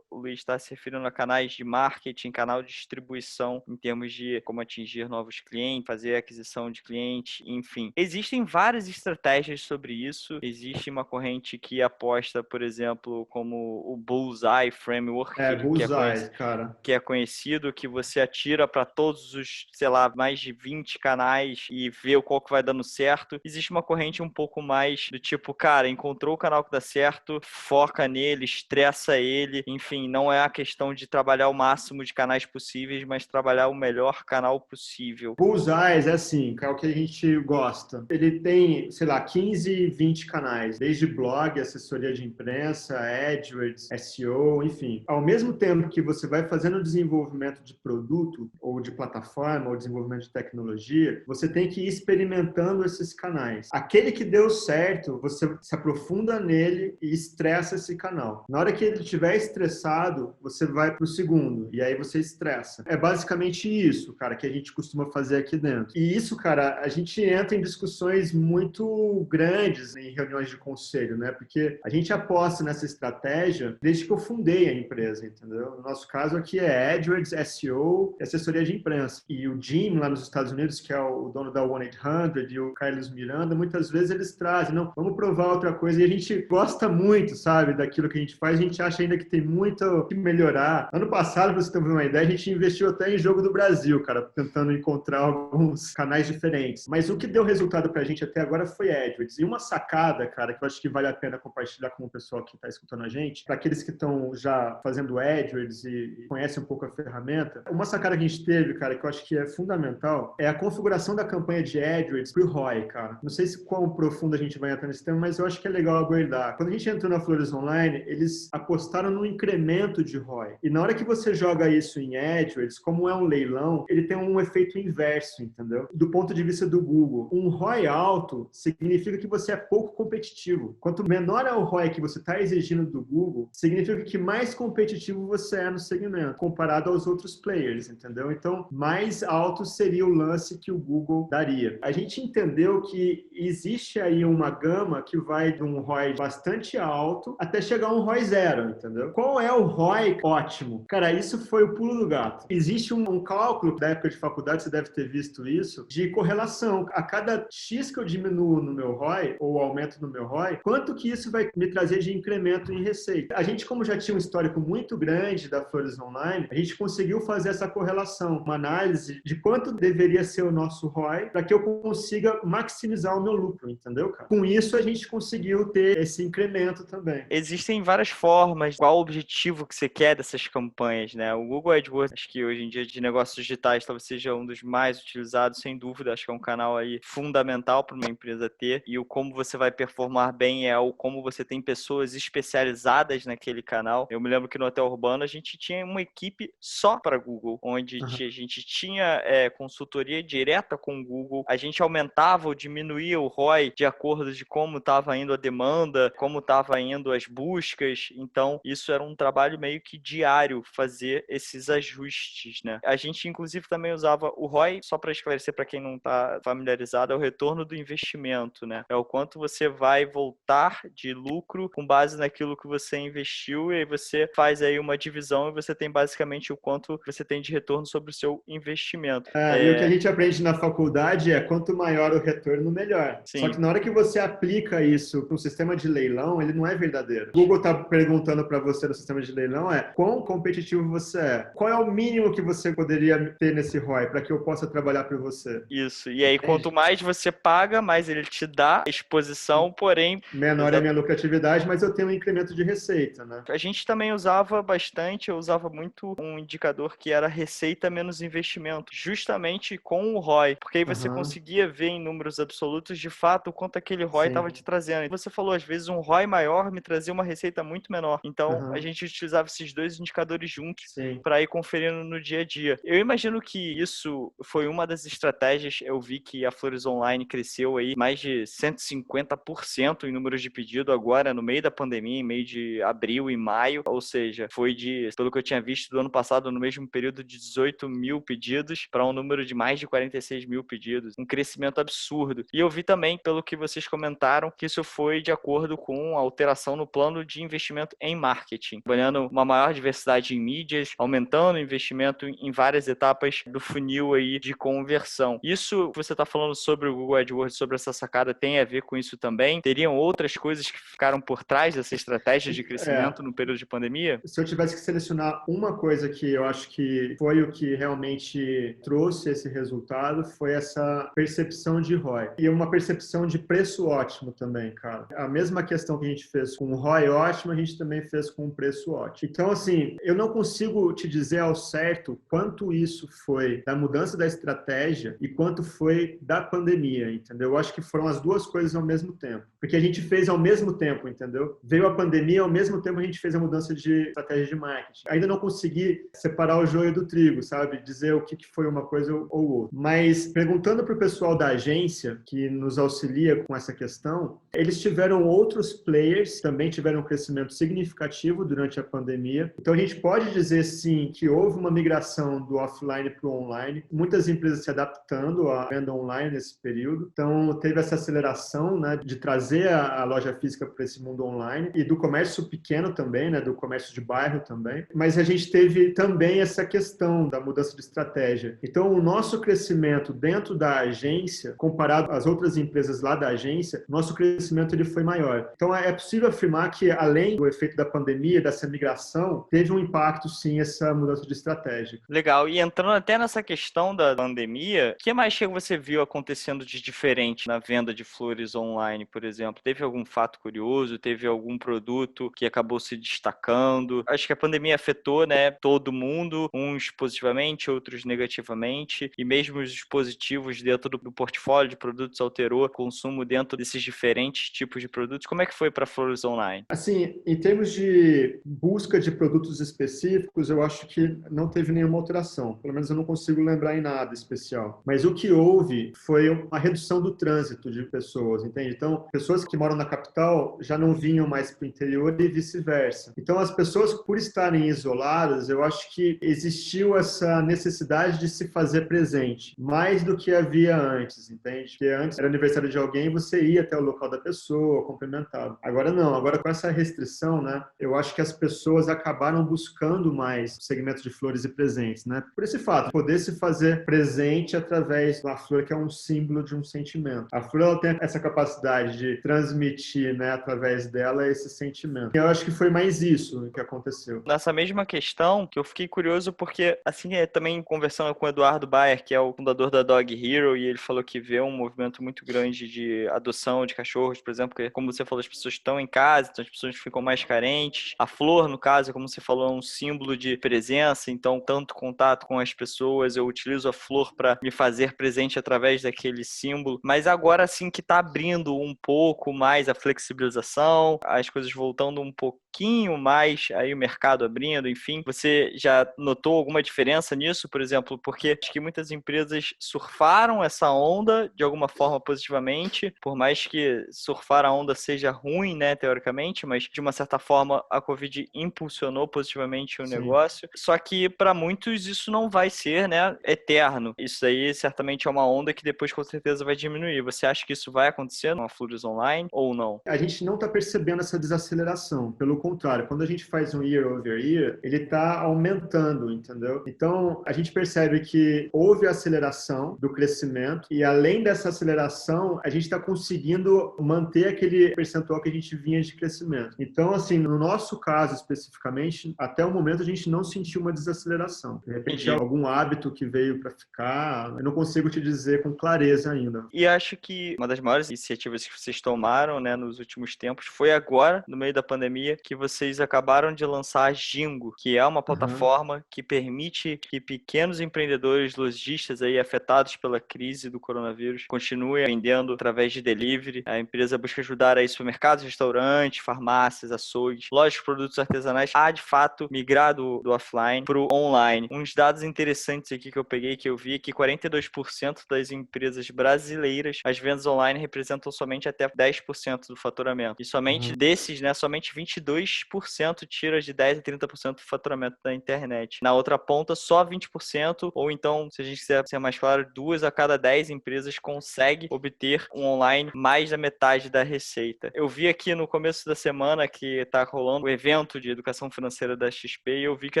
Speaker 1: o Luiz está se referindo a canais de marketing, canal de distribuição, em termos de como atingir novos clientes, fazer aquisição de clientes, enfim. Existem várias estratégias sobre isso. Existe uma corrente que aposta, por exemplo, como o Bullseye Framework,
Speaker 2: Bullseye, cara.
Speaker 1: Que é conhecido, que você atira para todos os, sei lá, mais de 20 canais e vê qual que vai dando certo. Existe uma corrente um pouco mais do tipo, cara, encontrou o canal que dá certo, foca nele, estressa ele, enfim, não é a questão de trabalhar o máximo de canais possíveis, mas trabalhar o melhor canal possível.
Speaker 2: Bullseye é assim, é o que a gente gosta. Ele tem, sei lá, 15, 20 canais, desde blog, assessoria de imprensa, AdWords, SEO, enfim. Ao mesmo tempo que você vai fazendo desenvolvimento de produto, ou de plataforma, ou desenvolvimento de tecnologia, você tem que ir experimentando esses canais. Aquele que deu certo, você se aprofunda nele e estressa esse canal. Na hora que ele estiver estressado, você vai para o segundo, e aí você estressa. É basicamente isso, cara, que a gente costuma fazer aqui dentro. E isso, cara, a gente entra em discussões muito grandes em reuniões de conselho, né? Porque a gente aposta nessa estratégia desde que eu fundei a empresa, entendeu? No nosso caso aqui é AdWords, SEO e assessoria de imprensa. E o Jim, lá nos Estados Unidos, que é o dono da 1-800, e o Carlos Miranda, muitas vezes eles trazem, não, vamos provar outra coisa. E a gente gosta muito, sabe, daquilo que a gente faz. A gente acha ainda que tem muito que melhorar. Ano passado, pra você ter uma ideia, a gente investiu até em jogo do Brasil, cara, tentando encontrar alguns canais diferentes. Mas o que deu resultado pra gente até agora foi AdWords. E uma sacada, cara, que eu acho que vale a pena compartilhar com o pessoal que está escutando a gente, para aqueles que estão já fazendo AdWords e conhecem um pouco a ferramenta, uma sacada que a gente teve, cara, que eu acho que é fundamental, é a configuração da campanha de AdWords pro ROI, cara. Não sei se quão profundo a gente vai entrar nesse tema, mas eu acho que é legal abordar. Quando a gente entrou na Flores Online, eles apostaram no incremento de ROI. E na hora que você joga isso em em AdWords, como é um leilão, ele tem um efeito inverso, entendeu? Do ponto de vista do Google, um ROI alto significa que você é pouco competitivo. Quanto menor é o ROI que você está exigindo do Google, significa que mais competitivo você é no segmento, comparado aos outros players, entendeu? Então, mais alto seria o lance que o Google daria. A gente entendeu que existe aí uma gama que vai de um ROI bastante alto até chegar a um ROI zero, entendeu? Qual é o ROI ótimo? Cara, isso foi o pulo do gato. Existe um cálculo da época de faculdade, você deve ter visto isso, de correlação. A cada X que eu diminuo no meu ROI, ou aumento no meu ROI, quanto que isso vai me trazer de incremento em receita? A gente, como já tinha um histórico muito grande da Flores Online, a gente conseguiu fazer essa correlação, uma análise de quanto deveria ser o nosso ROI para que eu consiga maximizar o meu lucro, entendeu, cara? Com isso, a gente conseguiu ter esse incremento também.
Speaker 1: Existem várias formas, qual o objetivo que você quer dessas campanhas, né? O Google AdWords, acho que hoje em dia de negócios digitais talvez seja um dos mais utilizados, sem dúvida, acho que é um canal aí fundamental para uma empresa ter, e o como você vai performar bem é o como você tem pessoas especializadas naquele canal. Eu me lembro que no Hotel Urbano a gente tinha uma equipe só para Google, onde a gente tinha consultoria direta com o Google, a gente aumentava ou diminuía o ROI de acordo de como estava indo a demanda, como estava indo as buscas, então isso era um trabalho meio que diário, fazer esses ajustes, né? A gente inclusive também usava o ROI, só para esclarecer para quem não está familiarizado, é o retorno do investimento, né? É o quanto você vai voltar de lucro com base naquilo que você investiu, e aí você faz aí uma divisão e você tem basicamente o quanto você tem de retorno sobre o seu investimento.
Speaker 2: E o que a gente aprende na faculdade é quanto maior o retorno, melhor. Só
Speaker 1: Sim.
Speaker 2: que na hora que você aplica isso para um sistema de leilão, ele não é verdadeiro. O Google está perguntando para você no sistema de leilão quão competitivo você é. Qual é o mínimo que você poderia ter nesse ROI para que eu possa trabalhar para você?
Speaker 1: Isso. E aí, quanto mais você paga, mais ele te dá exposição, porém...
Speaker 2: Menor é a minha lucratividade, mas eu tenho um incremento de receita, né?
Speaker 1: A gente também usava bastante, eu usava muito um indicador que era receita menos investimento, justamente com o ROI, porque aí você conseguia ver em números absolutos, de fato, o quanto aquele ROI estava te trazendo. E você falou, às vezes, um ROI maior me trazia uma receita muito menor. Então, a gente utilizava esses dois indicadores juntos para ir conferindo no dia a dia. Eu imagino que isso foi uma das estratégias. Eu vi que a Flores Online cresceu aí mais de 150% em números de pedido agora, no meio da pandemia, em meio de abril e maio, ou seja, foi de, pelo que eu tinha visto do ano passado, no mesmo período, de 18 mil pedidos para um número de mais de 46 mil pedidos, um crescimento absurdo. E eu vi também, pelo que vocês comentaram, que isso foi de acordo com a alteração no plano de investimento em marketing, trabalhando uma maior diversidade em mídias, aumentando o investimento em várias etapas do funil aí de conversão. Isso que você está falando sobre o Google AdWords, sobre essa sacada, tem a ver com isso também? Teriam outras coisas que ficaram por trás dessa estratégia de crescimento no período de pandemia?
Speaker 2: Se eu tivesse que selecionar uma coisa que eu acho que foi o que realmente trouxe esse resultado, foi essa percepção de ROI. E uma percepção de preço ótimo também, cara. A mesma questão que a gente fez com o ROI ótimo, a gente também fez com o preço ótimo. Então, assim, eu não consigo te dizer ao certo quanto isso foi da mudança da estratégia e quanto foi da pandemia, entendeu? Eu acho que foram as duas coisas ao mesmo tempo. Porque a gente fez ao mesmo tempo, entendeu? Veio a pandemia, ao mesmo tempo a gente fez a mudança de estratégia de marketing. Ainda não consegui separar o joio do trigo, sabe? Dizer o que foi uma coisa ou outra. Mas perguntando para o pessoal da agência que nos auxilia com essa questão, eles tiveram outros players, também tiveram um crescimento significativo durante a pandemia. Então a gente pode dizer sim que houve uma migração do offline para o online. Muitas empresas se adaptando à venda online nesse período. Então teve essa aceleração, né, de trazer a loja física para esse mundo online e do comércio pequeno também, né, do comércio de bairro também. Mas a gente teve também essa questão da mudança de estratégia. Então o nosso crescimento dentro da agência, comparado às outras empresas lá da agência, nosso crescimento ele foi maior. Então é possível afirmar que além do efeito da pandemia, dessa migração, teve um impacto sim essa mudança de estratégia.
Speaker 1: Legal. E entrando até nessa questão da pandemia, o que mais que você viu acontecendo de diferente na venda de flores online, por exemplo? Teve algum fato curioso? Teve algum produto que acabou se destacando? Acho que a pandemia afetou, né, todo mundo, uns positivamente, outros negativamente, e mesmo os dispositivos dentro do portfólio de produtos alterou o consumo dentro desses diferentes tipos de produtos. Como é que foi para Flores Online?
Speaker 2: Assim, em termos de busca de produtos específicos, eu acho que não teve nenhuma alteração. Pelo menos eu não consigo lembrar em nada especial. Mas o que houve foi uma redução do trânsito de pessoas, entende? Então, pessoas que moram na capital já não vinham mais para o interior e vice-versa. Então, as pessoas, por estarem isoladas, eu acho que existiu essa necessidade de se fazer presente, mais do que havia antes, entende? Porque antes era aniversário de alguém, você ia até o local da pessoa, cumprimentava. Agora não, agora com essa restrição, né, eu acho que as pessoas acabaram buscando mais o segmento de flores e presentes, né? Por esse fato, poder se fazer presente através de uma flor que é um símbolo de um sentimento. A flor ela tem essa capacidade de transmitir, né, através dela esse sentimento. E eu acho que foi mais isso que aconteceu.
Speaker 1: Nessa mesma questão, que eu fiquei curioso porque, assim, também conversando com o Eduardo Bayer, que é o fundador da Dog Hero, e ele falou que vê um movimento muito grande de adoção de cachorros, por exemplo, porque, como você falou, as pessoas estão em casa, então as pessoas ficam mais carentes. A flor, no caso, como você falou, é um símbolo de presença, então tanto contato com as pessoas, eu utilizo a flor para me fazer presente através daquele símbolo. Mas agora sim que está abrindo um pouco mais a flexibilização, as coisas voltando um pouquinho mais, aí o mercado abrindo, enfim. Você já notou alguma diferença nisso, por exemplo? Porque acho que muitas empresas surfaram essa onda de alguma forma positivamente, por mais que surfar a onda seja ruim, né, teoricamente, mas de uma certa forma a Covid impulsionou positivamente o
Speaker 2: Sim.
Speaker 1: negócio. Só que para muitos isso não vai ser, né, eterno. Isso aí certamente é uma onda que depois com certeza vai diminuir. Você acha que isso vai acontecer numa Flores Online ou não?
Speaker 2: A gente não está percebendo essa desaceleração. Pelo contrário, quando a gente faz um year over year, ele está aumentando, entendeu? Então, a gente percebe que houve aceleração do crescimento e, além dessa aceleração, a gente está conseguindo manter aquele percentual que a gente vinha de crescimento. Então, assim, no nosso caso especificamente, até o momento a gente não sentiu uma desaceleração. De repente, algum hábito que veio para ficar, eu não consigo te dizer com clareza ainda.
Speaker 1: E acho que uma das maiores iniciativas que vocês tomaram, né, nos últimos tempos foi agora, no meio da pandemia, que vocês acabaram de lançar a Jingo, que é uma plataforma que permite que pequenos empreendedores lojistas aí afetados pela crise do coronavírus continuem vendendo através de delivery. A empresa busca ajudar aí supermercados, restaurantes, farmácias, açougues, lojas de produtos artesanais a, de fato, migrar do offline para o online. Uns dados interessantes aqui que eu peguei, que eu vi, é que 42% das empresas brasileiras, as vendas online representam somente até 10% do faturamento. E somente desses, né, somente 22% tira de 10% a 30% do faturamento da internet. Na outra ponta, só 20%, ou então, se a gente quiser ser mais claro, 2 a cada 10 empresas conseguem obter um online mais da metade da receita. Eu vi aqui no começo da semana que está rolando o evento de educação financeira da XP e eu vi que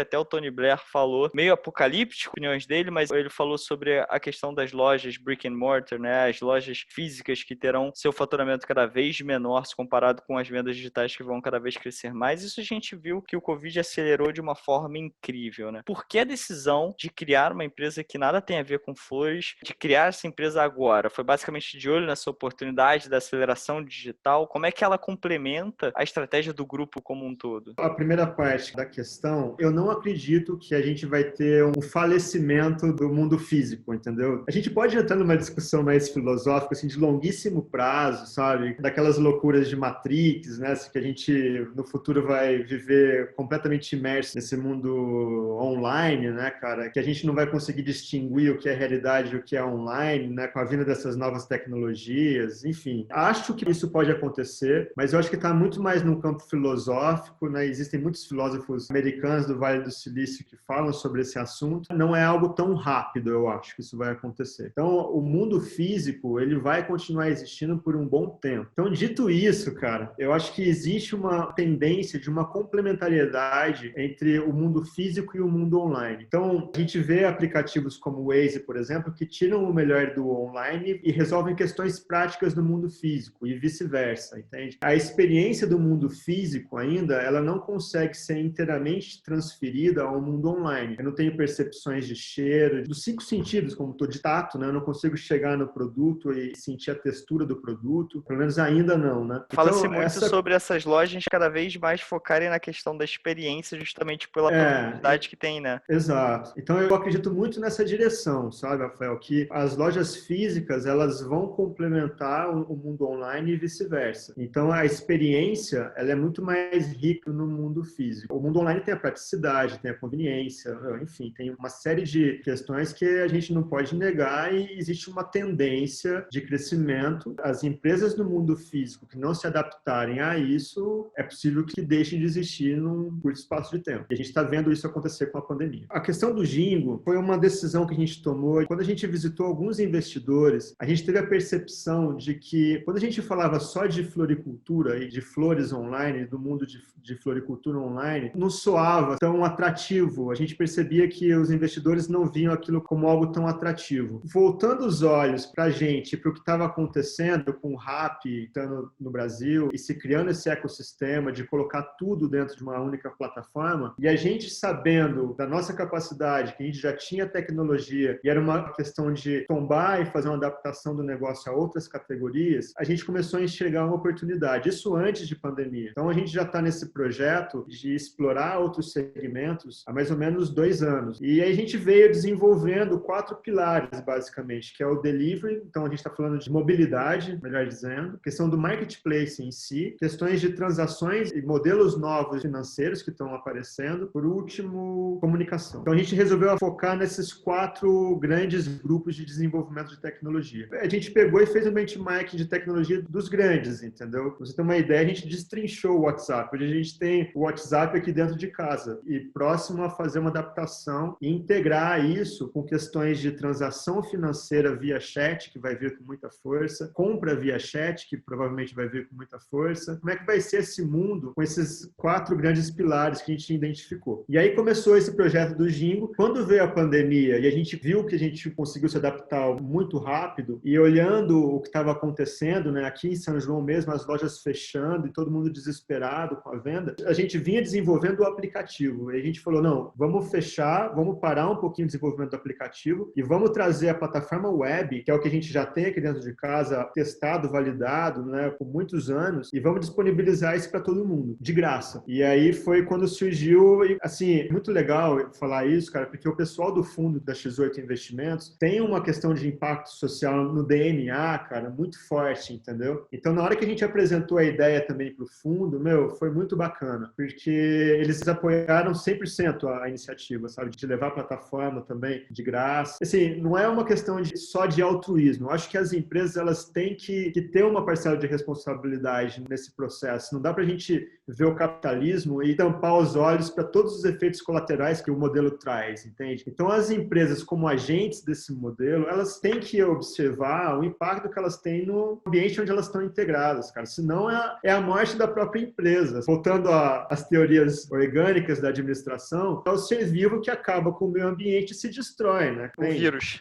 Speaker 1: até o Tony Blair falou, meio apocalíptico, opiniões dele, mas ele falou sobre a questão das lojas brick and mortar, né, as lojas físicas que terão seu faturamento cada vez menor se comparado com as vendas digitais que vão cada vez crescer mais. Isso a gente viu que o Covid acelerou de uma forma incrível, né? Por que a decisão de criar uma empresa que nada tem a ver com flores, de criar essa empresa agora? Foi basicamente de olho nessa oportunidade da aceleração digital? Como é que ela complementa a estratégia do grupo como um todo?
Speaker 2: A primeira parte da questão, eu não acredito que a gente vai ter um falecimento do mundo físico, entendeu? A gente pode entrar numa discussão mais filosófica, assim, de longuíssimo prazo, sabe? Daquelas loucuras de Matrix, né? Que a gente, no futuro, vai viver completamente imerso nesse mundo online, né, cara? Que a gente não vai conseguir distinguir o que é realidade e o que é online, né? Com a vinda dessas novas tecnologias, enfim. Acho que isso pode acontecer, mas eu acho que está muito mais no campo filosófico, né? Existem muitos filósofos americanos do Vale do Silício que falam sobre esse assunto. Não é algo tão rápido, eu acho que isso vai acontecer. Então, o mundo físico, ele vai continuar existindo por um bom tempo. Então, dito isso, cara, eu acho que existe uma tendência de uma complementariedade entre o mundo físico e o mundo online. Então, a gente vê aplicativos como o Waze, por exemplo, que tiram o melhor do online e resolvem questões práticas do mundo físico e vice-versa, entende? A experiência do mundo físico ainda, ela não consegue ser inteiramente transferida ao mundo online. Eu não tenho percepções de cheiro, dos 5 sentidos, como estou de tato, né? Eu não consigo chegar no produto e sentir a textura do produto, pelo menos ainda não, né?
Speaker 1: Fala-se
Speaker 2: Então,
Speaker 1: muito sobre essas lojas cada vez mais focarem na questão da experiência, justamente pela profundidade que tem, né?
Speaker 2: Exato. Então eu acredito muito nessa direção, sabe, Rafael, que as lojas físicas, elas vão complementar o mundo online e vice-versa. Então a experiência, ela é muito mais rica no mundo físico. O mundo online tem a praticidade, praticidade, tem a conveniência, enfim, tem uma série de questões que a gente não pode negar e existe uma tendência de crescimento. As empresas no mundo físico que não se adaptarem a isso, é possível que deixem de existir num curto espaço de tempo. E a gente está vendo isso acontecer com a pandemia. A questão do Jingo foi uma decisão que a gente tomou. Quando a gente visitou alguns investidores, a gente teve a percepção de que, quando a gente falava só de floricultura e de flores online, do mundo de floricultura online, não soava tão atrativo. A gente percebia que os investidores não viam aquilo como algo tão atrativo. Voltando os olhos para a gente, para o que estava acontecendo com o Rappi estando no Brasil e se criando esse ecossistema de colocar tudo dentro de uma única plataforma, e a gente sabendo da nossa capacidade, que a gente já tinha tecnologia e era uma questão de tombar e fazer uma adaptação do negócio a outras categorias, a gente começou a enxergar uma oportunidade. Isso antes de pandemia. Então a gente já está nesse projeto de explorar outros segmentos há mais ou menos 2 anos. E aí a gente veio desenvolvendo 4 pilares, basicamente, que é o delivery, então a gente está falando de mobilidade, melhor dizendo, questão do marketplace em si, questões de transações e modelos novos financeiros que estão aparecendo, por último, comunicação. Então a gente resolveu focar nesses 4 grandes grupos de desenvolvimento de tecnologia. A gente pegou e fez um benchmark de tecnologia dos grandes, entendeu? Pra você ter uma ideia, a gente destrinchou o WhatsApp. Hoje a gente tem o WhatsApp aqui dentro de casa e próximo a fazer uma adaptação e integrar isso com questões de transação financeira via chat, que vai vir com muita força, compra via chat, que provavelmente vai vir com muita força. Como é que vai ser esse mundo com esses 4 grandes pilares que a gente identificou? E aí começou esse projeto do Jingo. Quando veio a pandemia e a gente viu que a gente conseguiu se adaptar muito rápido e olhando o que estava acontecendo, né, aqui em São João mesmo, as lojas fechando e todo mundo desesperado com a venda, a gente vinha desenvolvendo o aplicativo. E a gente falou, não, vamos fechar, vamos parar um pouquinho o desenvolvimento do aplicativo e vamos trazer a plataforma web, que é o que a gente já tem aqui dentro de casa, testado, validado, né, por muitos anos, e vamos disponibilizar isso para todo mundo, de graça. E aí foi quando surgiu, assim, muito legal falar isso, cara, porque o pessoal do fundo da X8 Investimentos tem uma questão de impacto social no DNA, cara, muito forte, entendeu? Então, na hora que a gente apresentou a ideia também para o fundo, foi muito bacana, porque eles apoiaram 100% a iniciativa, sabe? De levar a plataforma também de graça. Assim, não é uma questão só de altruísmo. Eu acho que as empresas, elas têm que ter uma parcela de responsabilidade nesse processo. Não dá para a gente ver o capitalismo e tampar os olhos para todos os efeitos colaterais que o modelo traz, entende? Então, as empresas, como agentes desse modelo, elas têm que observar o impacto que elas têm no ambiente onde elas estão integradas, cara. Senão é a morte da própria empresa. Voltando às teorias orgânicas da administração, é o ser vivo que acaba com o meio ambiente e se destrói, né?
Speaker 3: O vírus.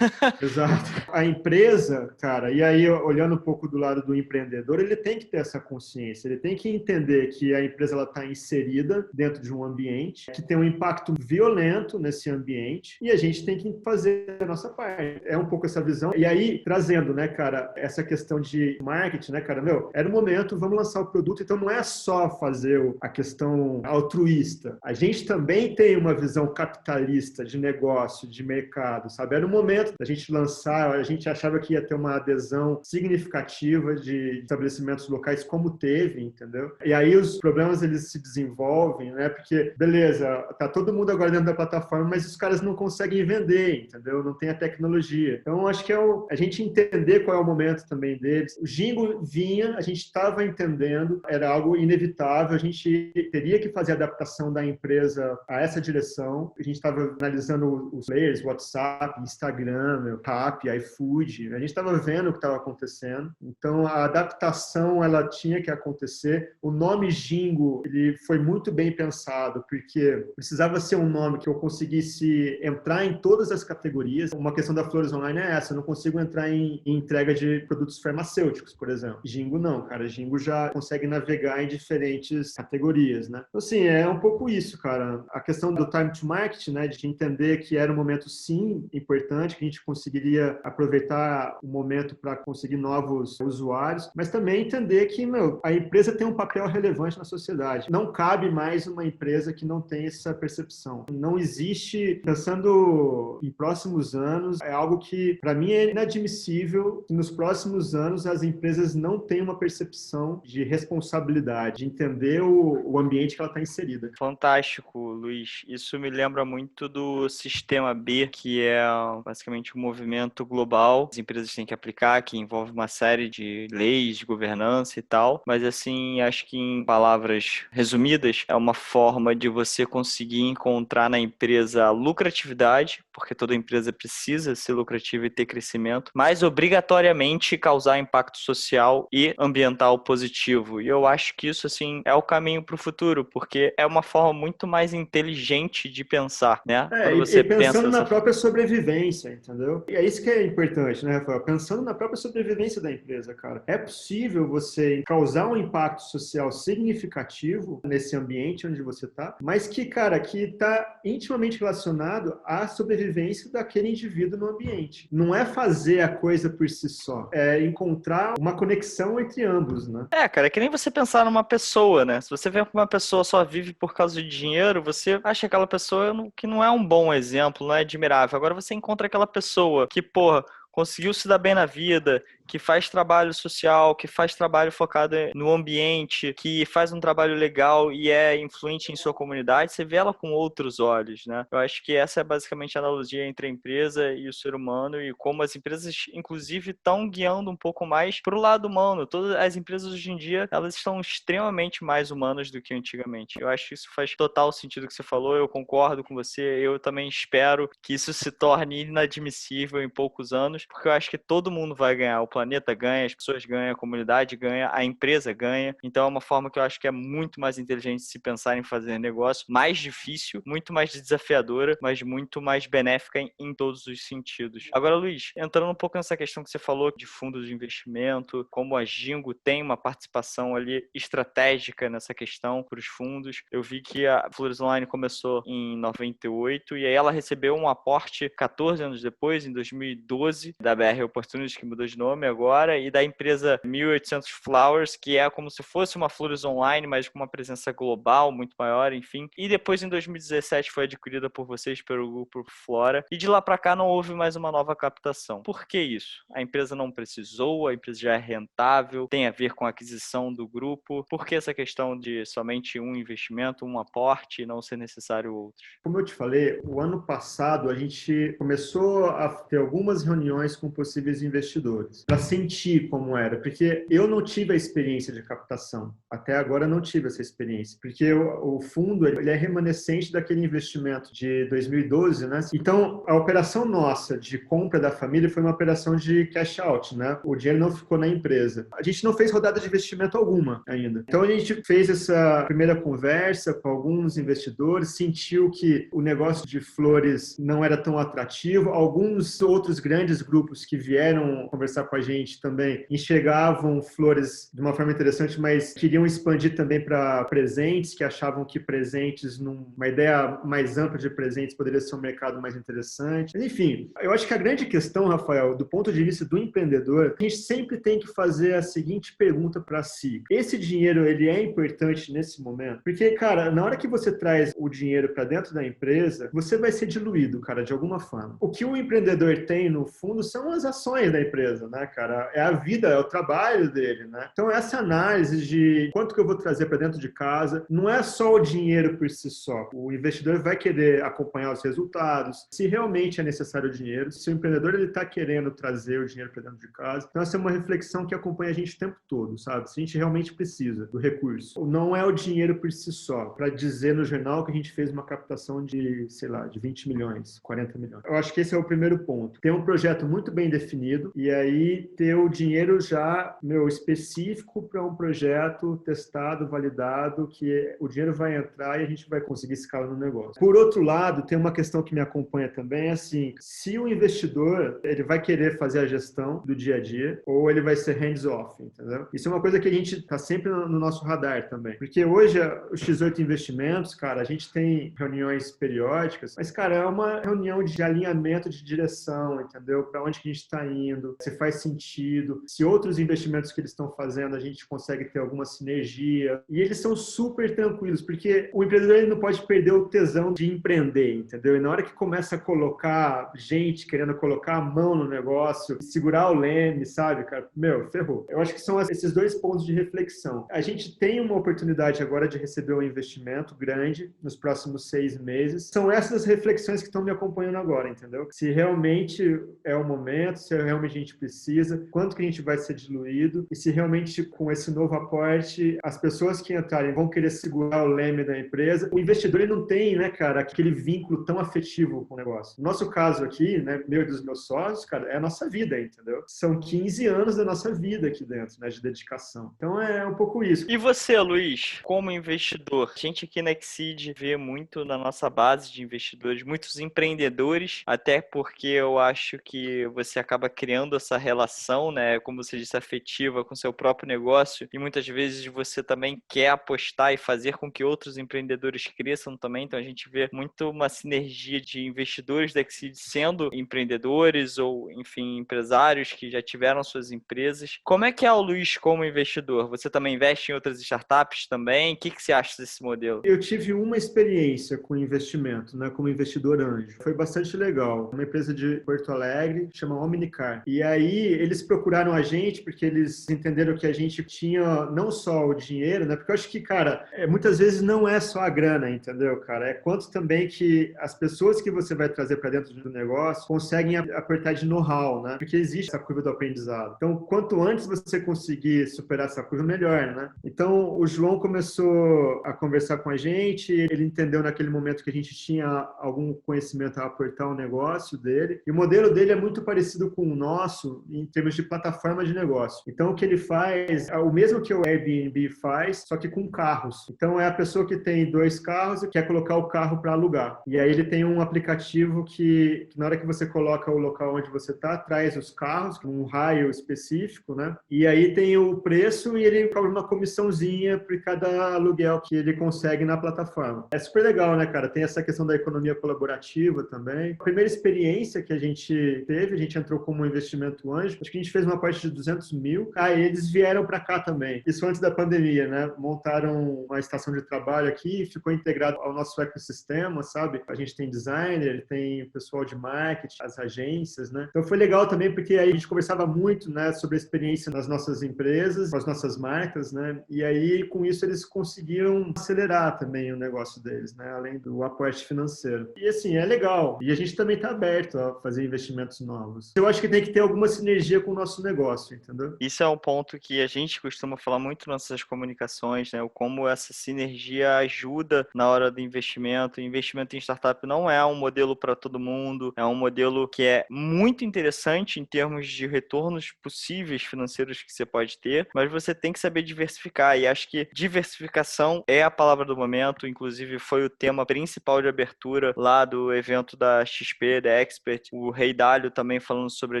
Speaker 2: Exato. A empresa, cara, e aí olhando um pouco do lado do empreendedor, ele tem que ter essa consciência, ele tem que entender que a empresa está inserida dentro de um ambiente que tem um impacto violento nesse ambiente e a gente tem que fazer a nossa parte. É um pouco essa visão. E aí, trazendo, né, cara, essa questão de marketing, né, cara, era o momento, vamos lançar o produto, então não é só fazer a questão altruísta. A gente também tem uma visão capitalista de negócio, de mercado, sabe? Era o momento da gente lançar, a gente achava que ia ter uma adesão significativa de estabelecimentos locais, como teve, entendeu? E aí os problemas, eles se desenvolvem, né? Porque, beleza, tá todo mundo agora dentro da plataforma, mas os caras não conseguem vender, entendeu? Não tem a tecnologia. Então, acho que a gente entender qual é o momento também deles. O Jingo vinha, a gente estava entendendo, era algo inevitável, a gente teria que fazer a adaptação da empresa a essa direção. A gente estava analisando os players, WhatsApp, Instagram, Rappi, iFood, a gente estava vendo o que estava acontecendo. Então, a adaptação, ela tinha que acontecer. O nome Jingo, ele foi muito bem pensado, porque precisava ser um nome que eu conseguisse entrar em todas as categorias. Uma questão da Flores Online é essa, eu não consigo entrar em entrega de produtos farmacêuticos, por exemplo. Jingo não, cara. Jingo já consegue navegar em diferentes categorias, né? Então, assim, é um pouco isso, cara. A questão do time to market, né? De entender que era um momento, sim, importante, que a gente conseguiria aproveitar o momento para conseguir novos usuários, mas também entender que, a empresa tem um papel relevante na sociedade. Não cabe mais uma empresa que não tem essa percepção. Não existe, pensando em próximos anos, é algo que, para mim, é inadmissível que nos próximos anos as empresas não tenham uma percepção de responsabilidade, de entender o ambiente que ela está inserida.
Speaker 1: Fantástico, Luiz. Isso me lembra muito do Sistema B, que é basicamente um movimento global. As empresas têm que aplicar, que envolve uma série de leis, de governança e tal. Mas, assim, acho que em palavras resumidas, é uma forma de você conseguir encontrar na empresa lucratividade, porque toda empresa precisa ser lucrativa e ter crescimento, mas obrigatoriamente causar impacto social e ambiental positivo. E eu acho que isso, assim, é o caminho para o futuro, porque é uma forma muito mais inteligente de pensar, né? Quando
Speaker 2: E
Speaker 1: você
Speaker 2: pensando
Speaker 1: pensa
Speaker 2: na
Speaker 1: dessa
Speaker 2: própria sobrevivência, entendeu? E é isso que é importante, né, Rafael? Pensando na própria sobrevivência da empresa, cara. É possível você causar um impacto social significativo nesse ambiente onde você está, mas que, cara, que está intimamente relacionado à sobrevivência daquele indivíduo no ambiente. Não é fazer a coisa por si só, é encontrar uma conexão entre ambos, né?
Speaker 1: Cara, é que nem você pensar numa pessoa, né? Se você vê que uma pessoa só vive por causa de dinheiro, você acha aquela pessoa que não é um bom exemplo, não é admirável. Agora você encontra aquela pessoa que, porra, conseguiu se dar bem na vida, que faz trabalho social, que faz trabalho focado no ambiente, que faz um trabalho legal e é influente em sua comunidade, você vê ela com outros olhos, né? Eu acho que essa é basicamente a analogia entre a empresa e o ser humano e como as empresas, inclusive, estão guiando um pouco mais para o lado humano. Todas as empresas hoje em dia, elas estão extremamente mais humanas do que antigamente. Eu acho que isso faz total sentido o que você falou, eu concordo com você, eu também espero que isso se torne inadmissível em poucos anos, porque eu acho que todo mundo vai ganhar. O planeta ganha, as pessoas ganham, a comunidade ganha, a empresa ganha. Então é uma forma que eu acho que é muito mais inteligente se pensar em fazer negócio, mais difícil, muito mais desafiadora, mas muito mais benéfica em todos os sentidos. Agora, Luiz, entrando um pouco nessa questão que você falou de fundos de investimento, como a Jingo tem uma participação ali estratégica nessa questão para os fundos. Eu vi que a Flores Online começou em 98 e aí ela recebeu um aporte 14 anos depois, em 2012, da BR Opportunities, que mudou de nome agora, e da empresa 1800 Flowers, que é como se fosse uma Flores Online, mas com uma presença global muito maior, enfim. E depois, em 2017, foi adquirida por vocês pelo grupo Flora. E de lá para cá não houve mais uma nova captação. Por que isso? A empresa não precisou, a empresa já é rentável, tem a ver com a aquisição do grupo. Por que essa questão de somente um investimento, um aporte e não ser necessário outros?
Speaker 2: Como eu te falei, o ano passado a gente começou a ter algumas reuniões com possíveis investidores para sentir como era, porque eu não tive a experiência de captação. Até agora não tive essa experiência, porque o fundo ele é remanescente daquele investimento de 2012, né? Então, a operação nossa de compra da família foi uma operação de cash out, né? O dinheiro não ficou na empresa. A gente não fez rodada de investimento alguma ainda. Então, a gente fez essa primeira conversa com alguns investidores, sentiu que o negócio de flores não era tão atrativo. Alguns outros grandes grupos que vieram conversar com a gente também enxergavam flores de uma forma interessante, mas queriam expandir também para presentes, que achavam que presentes, numa ideia mais ampla de presentes, poderia ser um mercado mais interessante. Mas, enfim, eu acho que a grande questão, Rafael, do ponto de vista do empreendedor, a gente sempre tem que fazer a seguinte pergunta para si: esse dinheiro, ele é importante nesse momento? Porque, cara, na hora que você traz o dinheiro para dentro da empresa, você vai ser diluído, cara, de alguma forma. O que o empreendedor tem, no fundo, são as ações da empresa, né, cara? É a vida, é o trabalho dele, né? Então, essa análise de quanto que eu vou trazer para dentro de casa, não é só o dinheiro por si só. O investidor vai querer acompanhar os resultados, se realmente é necessário o dinheiro, se o empreendedor ele está querendo trazer o dinheiro para dentro de casa. Então, essa é uma reflexão que acompanha a gente o tempo todo, sabe? Se a gente realmente precisa do recurso. Não é o dinheiro por si só, para dizer no jornal que a gente fez uma captação de, sei lá, de 20 milhões, 40 milhões. Eu acho que esse é o primeiro ponto. Ter um projeto muito bem definido e aí ter o dinheiro já, específico para um projeto testado, validado, que o dinheiro vai entrar e a gente vai conseguir escalar no negócio. Por outro lado, tem uma questão que me acompanha também, assim, se o investidor, ele vai querer fazer a gestão do dia a dia ou ele vai ser hands-off, entendeu? Isso é uma coisa que a gente está sempre no nosso radar também. Porque hoje, o X8 Investimentos, cara, a gente tem reuniões periódicas, mas, cara, é uma reunião de alinhamento de direção, entendeu? para onde que a gente está indo, se faz sentido, se outros investimentos que eles estão fazendo a gente consegue ter alguma sinergia. E eles são super tranquilos, porque o empreendedor ele não pode perder o tesão de empreender, entendeu? E na hora que começa a colocar gente querendo colocar a mão no negócio, segurar o leme, sabe, cara? Meu, ferrou. Eu acho que são esses dois pontos de reflexão. A gente tem uma oportunidade agora de receber um investimento grande nos próximos 6 meses. São essas reflexões que estão me acompanhando agora, entendeu? Se realmente é o momento, se realmente a gente precisa, quanto que a gente vai ser diluído e se realmente com esse novo aporte as pessoas que entrarem vão querer segurar o leme da empresa. O investidor ele não tem, né, cara, aquele vínculo tão afetivo com o negócio. No nosso caso aqui, né, meu e dos meus sócios, cara, é a nossa vida, entendeu? São 15 anos da nossa vida aqui dentro, né, de dedicação. Então é um pouco isso.
Speaker 1: E você, Luiz, como investidor? A gente aqui na Exceed vê muito na nossa base de investidores, muitos empreendedores, até porque eu acho que você acaba criando essa relação, né, como você disse, afetiva com seu próprio negócio e muitas vezes você também quer apostar e fazer com que outros empreendedores cresçam também. Então a gente vê muito uma sinergia de investidores da Exceed sendo empreendedores ou, enfim, empresários que já tiveram suas empresas. Como é que é o Luiz como investidor? Você também investe em outras startups também? O que você acha desse modelo?
Speaker 2: Eu tive uma experiência com investimento, né, como investidor anjo. Foi bastante legal. Uma empresa de Porto Alegre, chama Omnicar. E aí eles procuraram a gente porque eles entenderam que a gente tinha não só o dinheiro, né? Porque eu acho que, cara, muitas vezes não é só a grana, entendeu, cara? É quanto também que as pessoas que você vai trazer para dentro do negócio conseguem apertar de know-how, né? Porque existe essa curva do aprendizado. Então, quanto antes você conseguir superar essa curva, melhor, né? Então, o João começou a conversar com a gente, ele entendeu naquele momento que a gente tinha algum conhecimento a aportar o negócio dele, e o modelo dele é muito parecido com o nosso em termos de plataforma de negócio. Então, o que ele faz é o mesmo que o Airbnb faz, só que com carros. Então, é a pessoa que tem 2 carros e quer colocar o carro para alugar. E aí ele tem um aplicativo que na hora que você coloca o local onde você está, traz os carros, com um raio específico, né? E aí tem o preço e ele cobra uma comissãozinha por cada aluguel que ele consegue na plataforma. É super legal, né, cara? Tem essa questão da economia colaborativa também. A primeira experiência que a gente teve, a gente entrou como investimento anjo, acho que a gente fez uma parte de 200 mil. Aí eles vieram para cá também. Isso antes da pandemia, né? Montaram uma estação de trabalho aqui, ficou integrado ao nosso ecossistema, sabe? A gente tem designer, tem pessoal de marketing, as agências, né? Então foi legal também porque aí a gente conversava muito, né, sobre a experiência nas nossas empresas, com as nossas marcas, né? E aí com isso eles conseguiram acelerar também o negócio deles, né? Além do aporte financeiro. E assim, é legal. E a gente também está aberto a fazer investimentos novos. Eu acho que tem que ter alguma sinergia com o nosso negócio, entendeu?
Speaker 1: Isso é um ponto que a gente costuma falar muito nas nossas comunicações, né? O como essa sinergia ajuda na hora do investimento. O investimento em startup não é um modelo para todo mundo, é um modelo que é muito interessante em termos de retornos possíveis financeiros que você pode ter, mas você tem que saber diversificar. E acho que diversificação é a palavra do momento. Inclusive, foi o tema principal de abertura lá do evento da XP, da Expert. O Rei Dalio também falando sobre a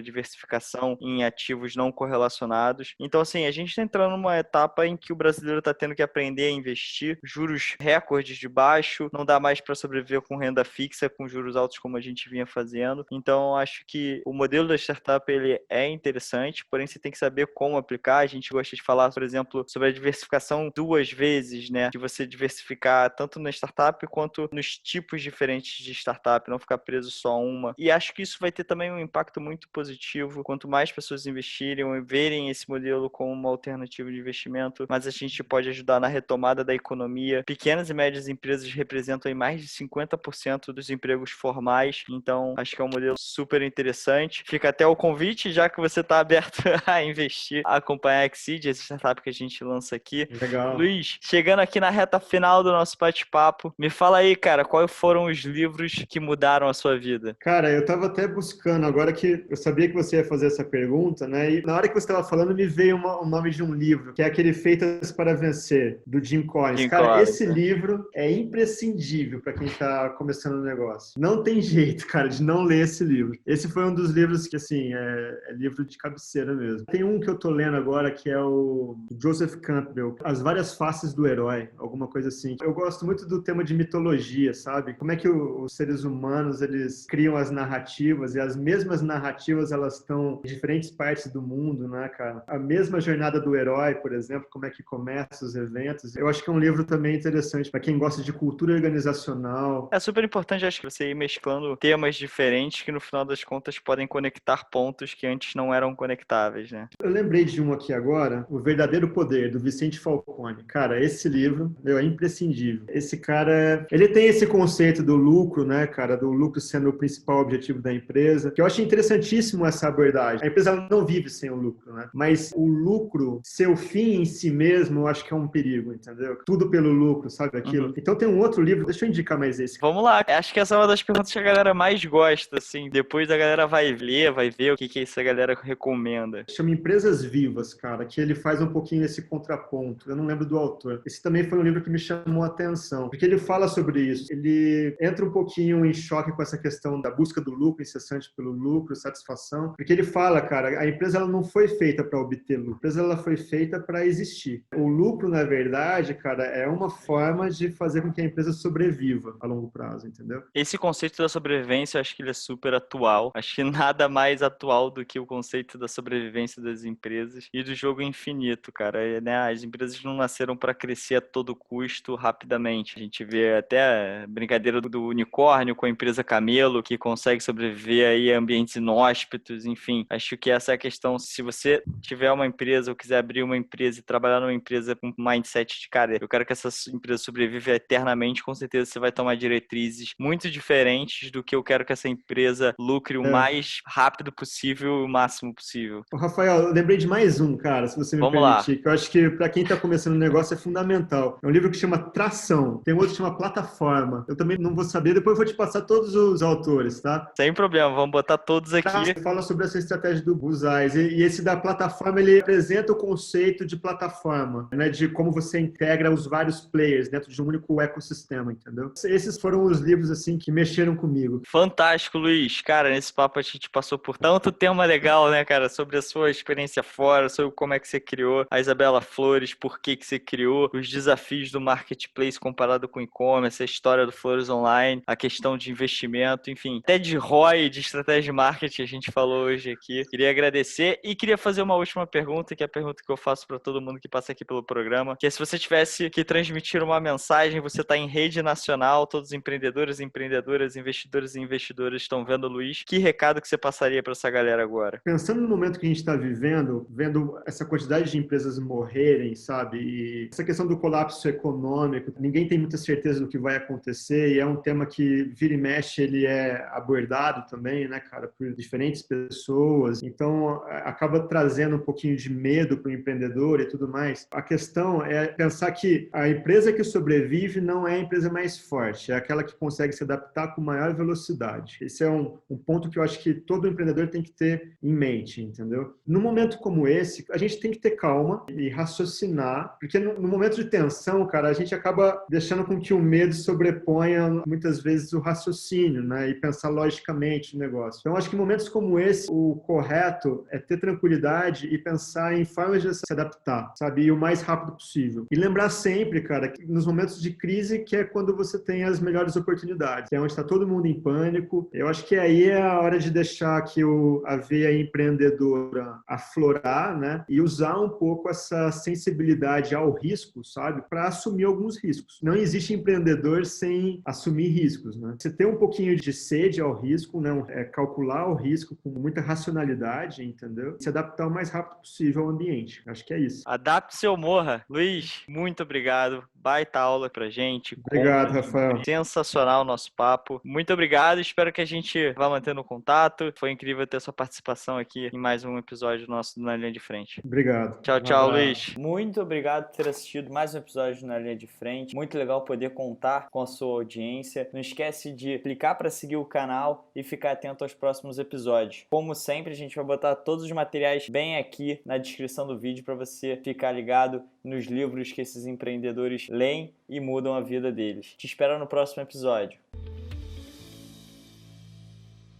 Speaker 1: diversificação em ativos não correlacionados. Então, assim, a gente está entrando numa etapa em que o brasileiro está tendo que aprender a investir, juros recordes de baixo, não dá mais para sobreviver com renda fixa, com juros altos como a gente vinha fazendo. Então, acho que o modelo da startup ele é interessante, porém você tem que saber como aplicar. A gente gosta de falar, por exemplo, sobre a diversificação 2 vezes, né? De você diversificar tanto na startup quanto nos tipos diferentes de startup, não ficar preso só a uma. E acho que isso vai ter também um impacto muito positivo. Quanto mais pessoas investirem e verem esse modelo como uma alternativa de investimento, mas a gente pode ajudar na retomada da economia. Pequenas e médias empresas representam aí mais de 50% dos empregos formais, então acho que é um modelo super interessante. Fica até o convite, já que você está aberto a investir, a acompanhar a Exceed, essa startup que a gente lança aqui.
Speaker 2: Legal.
Speaker 1: Luiz, chegando aqui na reta final do nosso bate-papo, me fala aí, cara, quais foram os livros que mudaram a sua vida?
Speaker 2: Cara, eu estava até buscando, agora que eu sabia que você ia fazer essa pergunta, né? E na hora que você estava falando, me veio o nome de um livro, que é aquele Feitas para Vencer, do Jim Collins.
Speaker 1: Jim
Speaker 2: Cara,
Speaker 1: Collins.
Speaker 2: esse livro é imprescindível para quem está começando o negócio. Não tem jeito, cara, de não ler esse livro. Esse foi um dos livros que, assim, é livro de cabeceira mesmo. Tem um que eu tô lendo agora, que é o Joseph Campbell, As Várias Faces do Herói, alguma coisa assim. Eu gosto muito do tema de mitologia, sabe? Como é que os seres humanos, eles criam as narrativas e as mesmas mesmas narrativas, elas estão em diferentes partes do mundo, né, cara? A mesma jornada do herói, por exemplo, como é que começa os eventos. Eu acho que é um livro também interessante para quem gosta de cultura organizacional.
Speaker 1: É super importante, acho que você ir mesclando temas diferentes que no final das contas podem conectar pontos que antes não eram conectáveis, né?
Speaker 2: Eu lembrei de um aqui agora, O Verdadeiro Poder, do Vicente Falcone. Cara, esse livro, é imprescindível. Esse cara, ele tem esse conceito do lucro, né, cara, do lucro sendo o principal objetivo da empresa, que eu acho interessantíssimo essa abordagem. A empresa ela não vive sem o lucro, né? Mas o lucro, seu fim em si mesmo, eu acho que é um perigo, entendeu? Tudo pelo lucro, sabe aquilo? Então tem um outro livro, deixa eu indicar mais esse.
Speaker 1: Vamos lá, acho que essa é uma das perguntas que a galera mais gosta, assim. Depois a galera vai ler, vai ver o que essa galera recomenda.
Speaker 2: Chama Empresas Vivas, cara, que ele faz um pouquinho esse contraponto. Eu não lembro do autor. Esse também foi um livro que me chamou a atenção, porque ele fala sobre isso. Ele entra um pouquinho em choque com essa questão da busca do lucro, incessante pelo lucro, satisfação, porque ele fala, cara, a empresa ela não foi feita para obter lucro, a empresa ela foi feita para existir. O lucro, na verdade, cara, é uma forma de fazer com que a empresa sobreviva a longo prazo, entendeu?
Speaker 1: Esse conceito da sobrevivência, eu acho que ele é super atual. Acho que nada mais atual do que o conceito da sobrevivência das empresas e do jogo infinito, cara. Né? As empresas não nasceram para crescer a todo custo rapidamente. A gente vê até a brincadeira do unicórnio com a empresa Camelo, que consegue sobreviver aí a ambientes inóspitos, enfim. Acho que essa é a questão. Se você tiver uma empresa ou quiser abrir uma empresa e trabalhar numa empresa com mindset de, cara, eu quero que essa empresa sobreviva eternamente, com certeza você vai tomar diretrizes muito diferentes do que eu quero que essa empresa lucre o mais rápido possível e o máximo possível.
Speaker 2: Rafael, eu lembrei de mais um, cara, se você me
Speaker 1: Vamos lá.
Speaker 2: permitir, que eu acho que para quem está começando o negócio é fundamental. É um livro que chama Tração, tem outro que chama Plataforma. Eu também não vou saber, depois eu vou te passar todos os autores, tá?
Speaker 1: Sem problema, vamos botar todos aqui.
Speaker 2: Fala sobre essa estratégia do Bullseye. E esse da plataforma, ele apresenta o conceito de plataforma, né, de como você integra os vários players dentro de um único ecossistema, entendeu? Esses foram os livros, assim, que mexeram comigo.
Speaker 1: Fantástico, Luiz. Cara, nesse papo a gente passou por tanto tema legal, né, cara? Sobre a sua experiência fora, sobre como é que você criou a Isabela Flores, por que que você criou, os desafios do marketplace comparado com o e-commerce, a história do Flores Online, a questão de investimento, enfim. Até de ROI, de estratégia de marketing a gente falou hoje aqui. Queria agradecer e queria fazer uma última pergunta, que é a pergunta que eu faço para todo mundo que passa aqui pelo programa, que é se você tivesse que transmitir uma mensagem, você está em rede nacional, todos os empreendedores, empreendedoras, investidores e investidoras estão vendo o Luiz, que recado que você passaria para essa galera agora?
Speaker 2: Pensando no momento que a gente está vivendo, vendo essa quantidade de empresas morrerem, sabe? E essa questão do colapso econômico, ninguém tem muita certeza do que vai acontecer e é um tema que vira e mexe, ele é abordado também, né, cara, por diferentes pessoas. Então, acaba trazendo um pouquinho de medo para o empreendedor e tudo mais. A questão é pensar que a empresa que sobrevive não é a empresa mais forte, é aquela que consegue se adaptar com maior velocidade. Esse é um ponto que eu acho que todo empreendedor tem que ter em mente, entendeu? Num momento como esse, a gente tem que ter calma e raciocinar, porque no momento de tensão, cara, a gente acaba deixando com que o medo sobreponha muitas vezes o raciocínio, né? E pensar logicamente no negócio. Então, acho que em momentos como esse, o correto é ter tranquilidade e pensar em formas de se adaptar, sabe? E o mais rápido possível. E lembrar sempre, cara, que nos momentos de crise, que é quando você tem as melhores oportunidades, que é onde está todo mundo em pânico. Eu acho que aí é a hora de deixar que a veia empreendedora aflorar, né? E usar um pouco essa sensibilidade ao risco, sabe? Para assumir alguns riscos. Não existe empreendedor sem assumir riscos, né? Você ter um pouquinho de sede ao risco, né? Calcular o risco com muita racionalidade, entendeu? Se adaptar o mais rápido possível ao ambiente. Acho que é isso.
Speaker 1: Adapte-se ou morra. Luiz, muito obrigado. Baita aula pra gente.
Speaker 2: Obrigado, Rafael.
Speaker 1: Sensacional o nosso papo. Muito obrigado. Espero que a gente vá mantendo contato. Foi incrível ter sua participação aqui em mais um episódio nosso do Na Linha de Frente.
Speaker 2: Obrigado.
Speaker 1: Tchau, tchau, Luiz. Muito obrigado por ter assistido mais um episódio do Na Linha de Frente. Muito legal poder contar com a sua audiência. Não esquece de clicar para seguir o canal e ficar atento aos próximos episódios. Como sempre, a gente vai botar todos os materiais bem aqui na descrição do vídeo para você ficar ligado nos livros que esses empreendedores leem e mudam a vida deles. Te espero no próximo episódio.